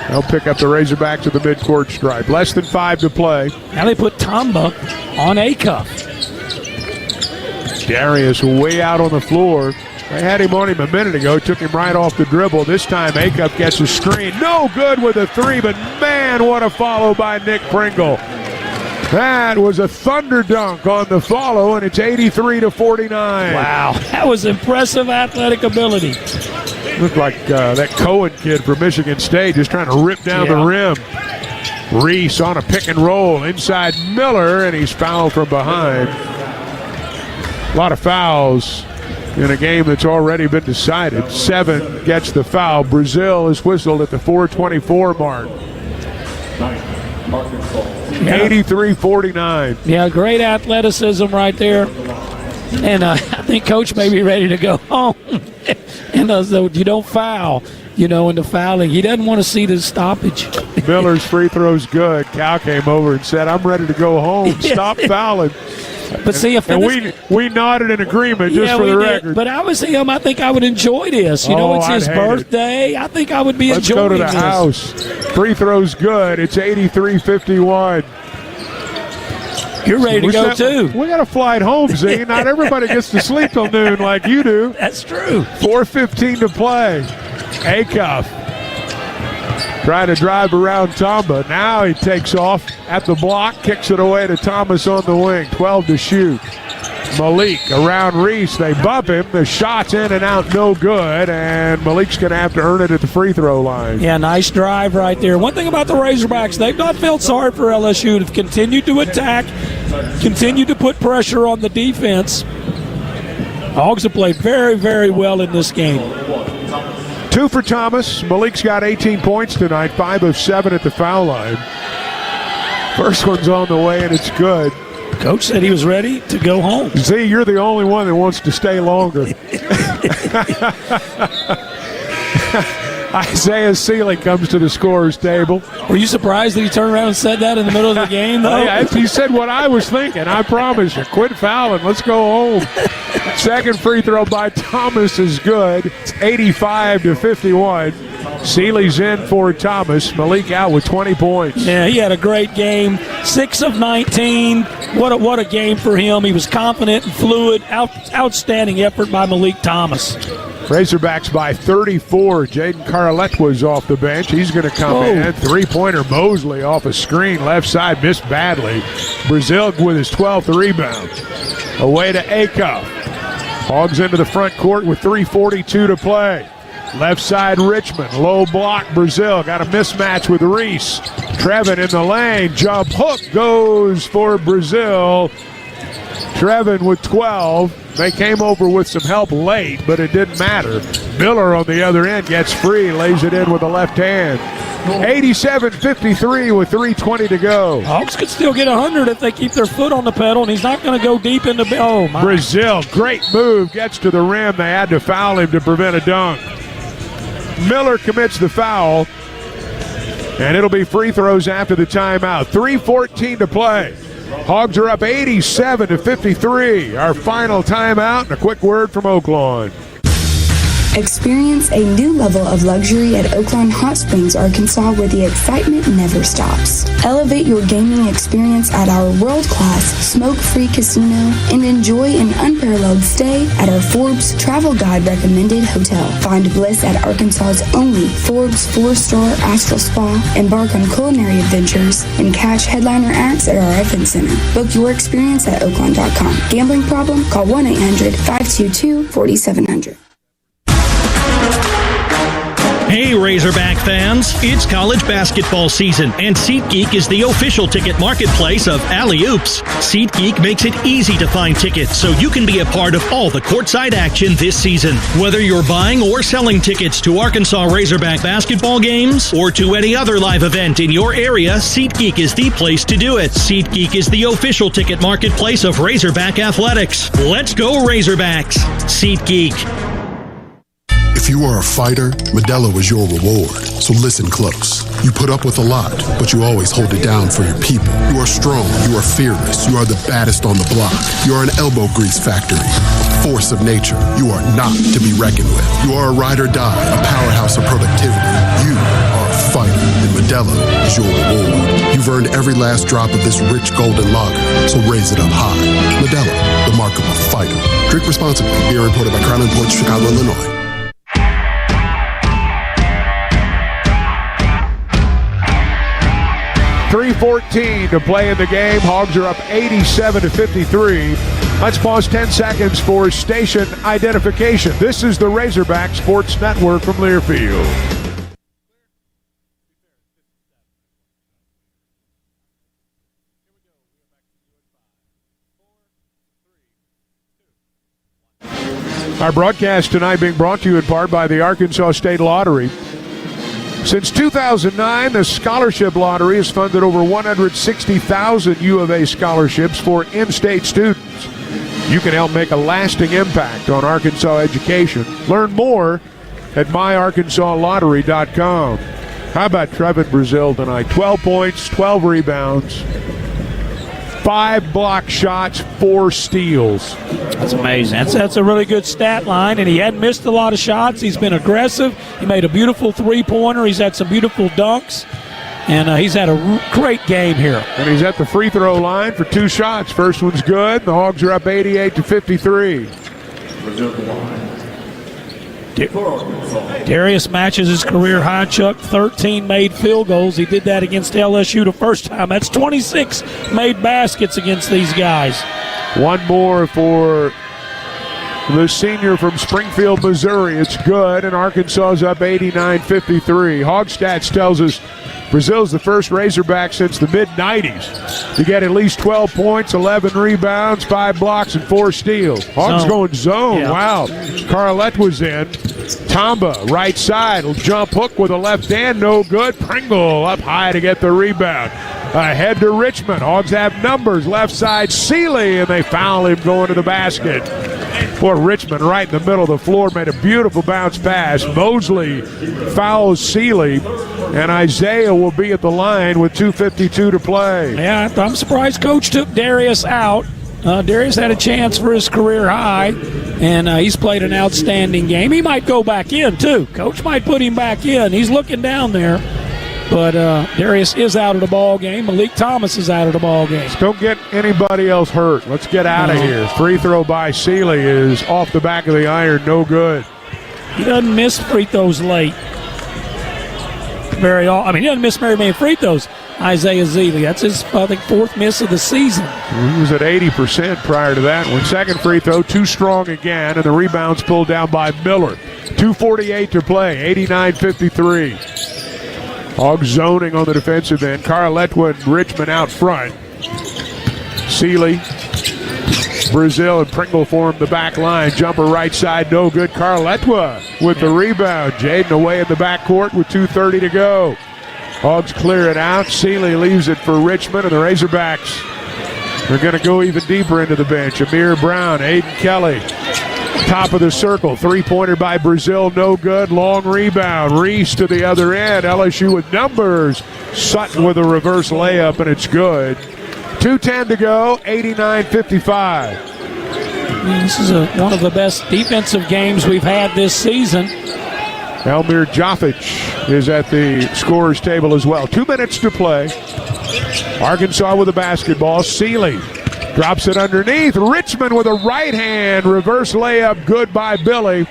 They'll pick up the Razorbacks at the midcourt stripe. Less than 5 to play. Now they put Tamba on Acuff. Darius way out on the floor. They had him on him a minute ago. Took him right off the dribble. This time Acuff gets a screen. No good with a 3, but man, what a follow by Nick Pringle. That was a thunder dunk on the follow, and it's 83-49. Wow, that was impressive athletic ability. Looked like that Cohen kid from Michigan State just trying to rip down the rim. Reese on a pick and roll inside Miller, and he's fouled from behind. A lot of fouls in a game that's already been decided. 7 gets the foul. Brazil is whistled at the 4:24 mark. 83-49. Yeah, great athleticism right there. And I think Coach may be ready to go home. And so you don't foul, in the fouling. He doesn't want to see the stoppage. Miller's free throw's good. Cal came over and said, I'm ready to go home. Stop fouling. But see, if we nodded in agreement just for the record. But I was him. I think I would enjoy this. It's his birthday. I think I would be enjoying this. Let's go to the house. Free throw's good. It's 83-51. You're ready to go, too. We got a flight home, Z. Not everybody gets to sleep till noon like you do. That's true. 4:15 to play. Acuff trying to drive around Tamba. Now he takes off at the block, kicks it away to Thomas on the wing. 12 to shoot. Malik around Reese. They bump him. The shot's in and out, no good. And Malik's going to have to earn it at the free throw line. Yeah, nice drive right there. One thing about the Razorbacks, they've not felt sorry for LSU. They've continued to attack, continued to put pressure on the defense. Hogs have played very, very well in this game. 2 for Thomas. Malik's got 18 points tonight, 5 of 7 at the foul line. First one's on the way, and it's good. Coach said he was ready to go home. Z, you're the only one that wants to stay longer. Isaiah Sealy comes to the scorer's table. Were you surprised that he turned around and said that in the middle of the game, though? Yeah, he said what I was thinking. I promise you. Quit fouling. Let's go home. Second free throw by Thomas is good. It's 85-51. Sealy's in for Thomas. Malik out with 20 points. Yeah, he had a great game. 6 of 19. What a game for him. He was confident and fluid. Outstanding effort by Malik Thomas. Razorbacks by 34. Jaden Carlette was off the bench. He's going to come in. Three-pointer Mosley off a screen. Left side missed badly. Brazil with his 12th rebound. Away to Acuff. Hogs into the front court with 3:42 to play. Left side Richmond. Low block Brazil. Got a mismatch with Reese. Trevin in the lane. Jump hook goes for Brazil. Trevin with 12. They came over with some help late, but it didn't matter. Miller on the other end gets free, lays it in with the left hand. 87-53 with 3:20 to go. Hawks could still get 100 if they keep their foot on the pedal, and he's not going to go deep into – oh, my. Brazil, great move, gets to the rim. They had to foul him to prevent a dunk. Miller commits the foul, and it'll be free throws after the timeout. 3:14 to play. Hogs are up 87-53. Our final timeout and a quick word from Oaklawn. Experience a new level of luxury at Oaklawn Hot Springs, Arkansas, where the excitement never stops. Elevate your gaming experience at our world-class smoke-free casino and enjoy an unparalleled stay at our Forbes Travel Guide recommended hotel. Find bliss at Arkansas's only Forbes 4-star Astral Spa, embark on culinary adventures, and catch headliner acts at our event center. Book your experience at Oaklawn.com. Gambling problem? Call 1-800-522-4700. Hey Razorback fans, it's college basketball season, and SeatGeek is the official ticket marketplace of Alley Oops. SeatGeek makes it easy to find tickets so you can be a part of all the courtside action this season. Whether you're buying or selling tickets to Arkansas Razorback basketball games or to any other live event in your area, SeatGeek is the place to do it. SeatGeek is the official ticket marketplace of Razorback athletics. Let's go Razorbacks! SeatGeek. If you are a fighter, Modelo is your reward. So listen close. You put up with a lot, but you always hold it down for your people. You are strong. You are fearless. You are the baddest on the block. You are an elbow grease factory, a force of nature. You are not to be reckoned with. You are a ride or die, a powerhouse of productivity. You are a fighter, and Modelo is your reward. You've earned every last drop of this rich golden lager, so raise it up high. Modelo, the mark of a fighter. Drink responsibly. Beer imported by Crown Imports, Chicago, Illinois. 3:14 to play in the game. Hogs are up 87-53. Let's pause 10 seconds for station identification. This is the Razorback Sports Network from Learfield. Our broadcast tonight being brought to you in part by the Arkansas State Lottery. Since 2009, the scholarship lottery has funded over 160,000 U of A scholarships for in-state students. You can help make a lasting impact on Arkansas education. Learn more at myarkansasLottery.com. How about Trevin Brazil tonight? 12 points, 12 rebounds, 5 block shots, 4 steals. That's amazing. That's a really good stat line, and he hadn't missed a lot of shots. He's been aggressive. He made a beautiful three-pointer. He's had some beautiful dunks, and he's had a great game here. And he's at the free throw line for 2 shots. First one's good. The Hogs are up 88-53. Darius matches his career high, Chuck. 13 made field goals. He did that against LSU the first time. That's 26 made baskets against these guys. One more for the senior from Springfield, Missouri. It's good, and Arkansas is up 89-53. Hogstats tells us Brazil's the first Razorback since the mid-90s to get at least 12 points, 11 rebounds, 5 blocks, and 4 steals. Hogs going zone. Yeah. Wow. Carlette was in. Tamba, right side, will jump hook with a left hand, no good. Pringle up high to get the rebound. Ahead to Richmond. Hogs have numbers. Left side, Seeley, and they foul him going to the basket. Boy, Richmond right in the middle of the floor made a beautiful bounce pass. Mosley fouls Seeley, and Isaiah will be at the line with 2:52 to play. Yeah, I'm surprised Coach took Darius out. Darius had a chance for his career high, and he's played an outstanding game. He might go back in, too. Coach might put him back in. He's looking down there. But Darius is out of the ball game. Malik Thomas is out of the ball game. Don't get anybody else hurt. Let's get out of here. Free throw by Seeley is off the back of the iron. No good. He doesn't miss free throws late. He doesn't miss very many free throws. Isaiah Zeeley. That's his, I think, 4th miss of the season. He was at 80% prior to that one. Second free throw, too strong again, and the rebound's pulled down by Miller. 2:48 to play, 89-53. Hogs zoning on the defensive end. Carletwa and Richmond out front. Seeley, Brazil, and Pringle form the back line. Jumper right side, no good. Carletwa with the rebound. Jaden away in the backcourt with 2:30 to go. Hogs clear it out. Seeley leaves it for Richmond, and the Razorbacks are going to go even deeper into the bench. Amir Brown, Aiden Kelly. Top of the circle, 3-pointer by Brazil, no good. Long rebound, Reese to the other end. LSU with numbers. Sutton with a reverse layup, and it's good. 2:10 to go, 89-55. This is one of the best defensive games we've had this season. Elmir Jaffic is at the scorer's table as well. 2 minutes to play. Arkansas with the basketball. Seeley drops it underneath. Richmond with a right hand. Reverse layup, good by Billy.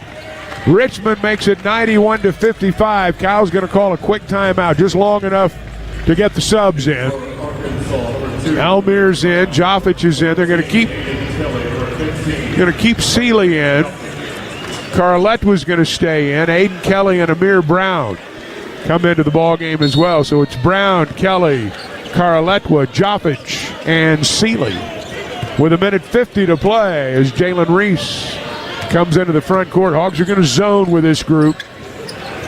Richmond makes it 91-55. Kyle's going to call a quick timeout, just long enough to get the subs in. Elmir's in. Jaffic is in. They're going to keep Seeley in. Carlette was going to stay in. Aiden Kelly and Amir Brown come into the ball game as well. So it's Brown, Kelly, Carletwa, Jaffic, and Seeley. With 1:50 to play as Jalen Reese comes into the front court. Hogs are going to zone with this group.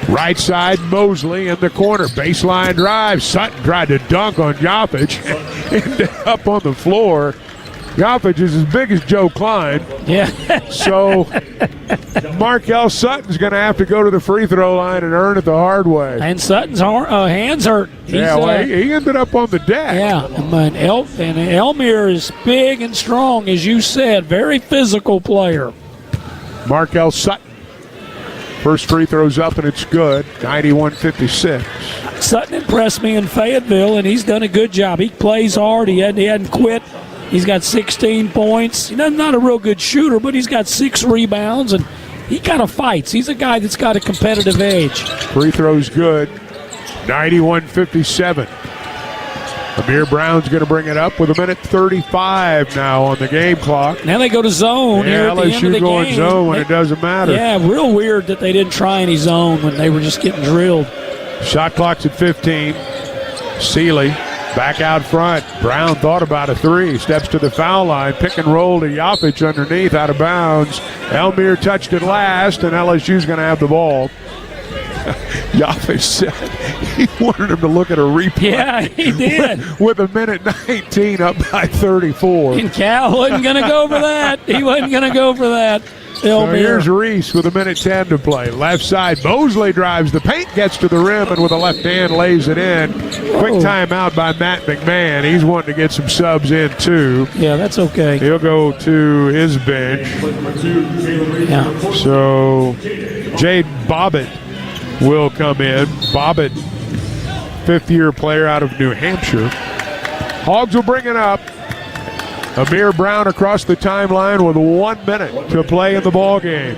Right side, Mosley in the corner. Baseline drive. Sutton tried to dunk on Jaffic. Ended up on the floor. Jaffic is as big as Joe Klein. Yeah. So Markel Sutton's going to have to go to the free throw line and earn it the hard way. And Sutton's hands hurt. He ended up on the deck. Yeah, and Elmir is big and strong, as you said. Very physical player. Markel Sutton. First free throw's up, and it's good. 91-56. Sutton impressed me in Fayetteville, and he's done a good job. He plays hard. He hadn't quit. He's got 16 points. He's not a real good shooter, but he's got 6 rebounds, and he kind of fights. He's a guy that's got a competitive edge. Free throw's good. 91-57. Amir Brown's going to bring it up with 1:35 now on the game clock. Now they go to zone here at the end of the going game. Zone when it doesn't matter. Yeah, real weird that they didn't try any zone when they were just getting drilled. Shot clock's at 15. Seeley back out front. Brown thought about a 3. Steps to the foul line. Pick and roll to Jaffic underneath, out of bounds. Elmir touched it last, and LSU's going to have the ball. Yaffe said he wanted him to look at a replay. Yeah, he did. With a minute 19 up by 34. And Cal wasn't going to go for that. He wasn't going to go for that. So here's Reese with a minute 10 to play. Left side, Mosley drives the paint, gets to the rim, and with a left hand lays it in. Quick timeout by Matt McMahon. He's wanting to get some subs in, too. Yeah, that's okay. He'll go to his bench. Yeah. So Jade Bobbitt will come in. Bobbitt, fifth-year player out of New Hampshire. Hogs will bring it up. Amir Brown across the timeline with 1 minute to play in the ball game.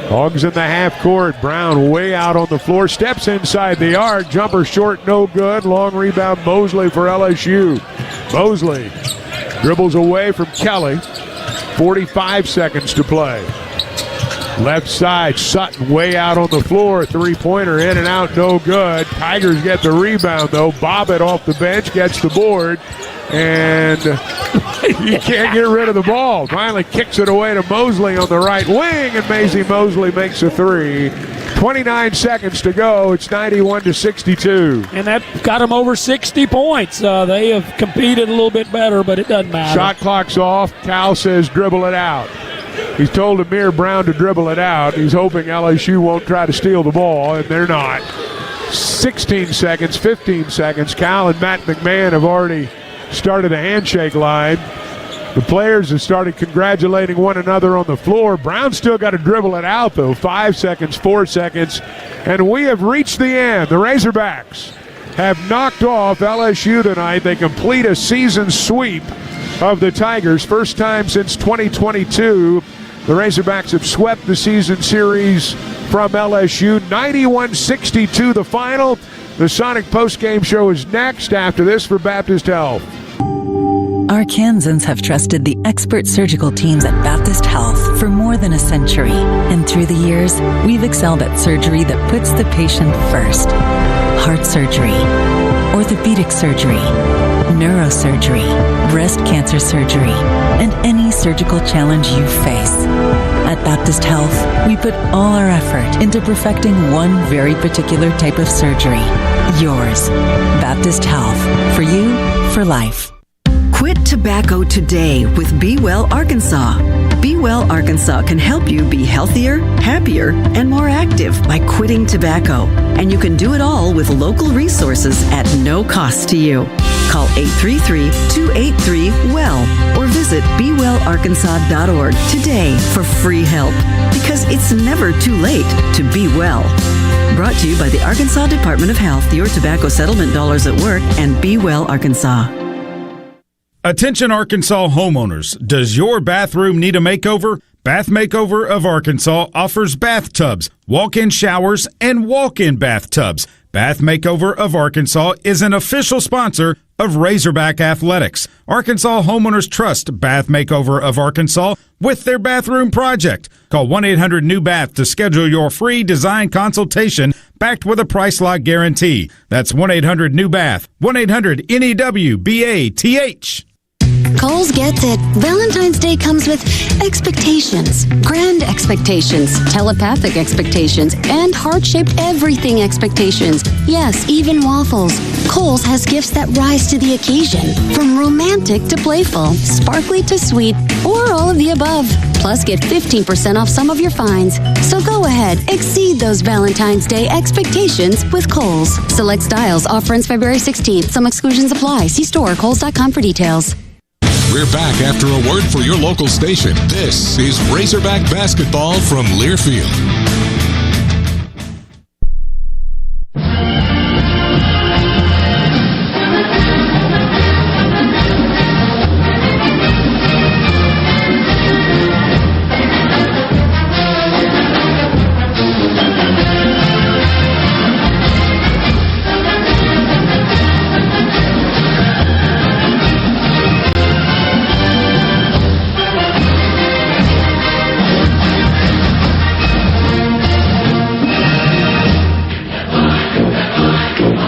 Hogs in the half court. Brown way out on the floor. Steps inside the arc. Jumper short, no good. Long rebound, Mosley for LSU. Mosley dribbles away from Kelly. 45 seconds to play. Left side, Sutton way out on the floor. Three-pointer in and out, no good. Tigers get the rebound, though. Bobbitt off the bench gets the board. And you can't get rid of the ball. Finally kicks it away to Mosley on the right wing, and Maisie Mosley makes a three. 29 seconds to go. It's 91-62. And that got them over 60 points. They have competed a little bit better, but it doesn't matter. Shot clock's off. Cal says dribble it out. He's told Amir Brown to dribble it out. He's hoping LSU won't try to steal the ball, and they're not. 16 seconds, 15 seconds. Cal and Matt McMahon have already started the handshake line. The players have started congratulating one another on the floor. Brown still got to dribble it out, though. 5 seconds, 4 seconds, and we have reached the end. The Razorbacks have knocked off LSU tonight. They complete a season sweep of the Tigers. First time since 2022. The Razorbacks have swept the season series from LSU. 91-62 the final. The Sonic postgame show is next after this for Baptist Health. Arkansans have trusted the expert surgical teams at Baptist Health for more than a century. And through the years, we've excelled at surgery that puts the patient first. Heart surgery, orthopedic surgery, neurosurgery, breast cancer surgery, and any surgical challenge you face. At Baptist Health, we put all our effort into perfecting one very particular type of surgery. Yours. Baptist Health. For you, for life. Quit tobacco today with Be Well Arkansas. Be Well Arkansas can help you be healthier, happier, and more active by quitting tobacco. And you can do it all with local resources at no cost to you. Call 833-283-WELL or visit BeWellArkansas.org today for free help, because it's never too late to be well. Brought to you by the Arkansas Department of Health, Your Tobacco Settlement Dollars at Work, and Be Well Arkansas. Attention Arkansas homeowners, does your bathroom need a makeover? Bath Makeover of Arkansas offers bathtubs, walk-in showers, and walk-in bathtubs. Bath Makeover of Arkansas is an official sponsor of Razorback Athletics. Arkansas homeowners trust Bath Makeover of Arkansas with their bathroom project. Call 1-800-NEW-BATH to schedule your free design consultation backed with a price lock guarantee. That's 1-800-NEW-BATH, 1-800-NEWBATH. Kohl's gets it. Valentine's Day comes with expectations, grand expectations, telepathic expectations, and heart-shaped everything expectations. Yes, even waffles. Kohl's has gifts that rise to the occasion, from romantic to playful, sparkly to sweet, or all of the above. Plus, get 15% off some of your finds. So go ahead, exceed those Valentine's Day expectations with Kohl's. Select styles. Offer ends February 16th. Some exclusions apply. See store Kohls.com for details. We're back after a word for your local station. This is Razorback Basketball from Learfield.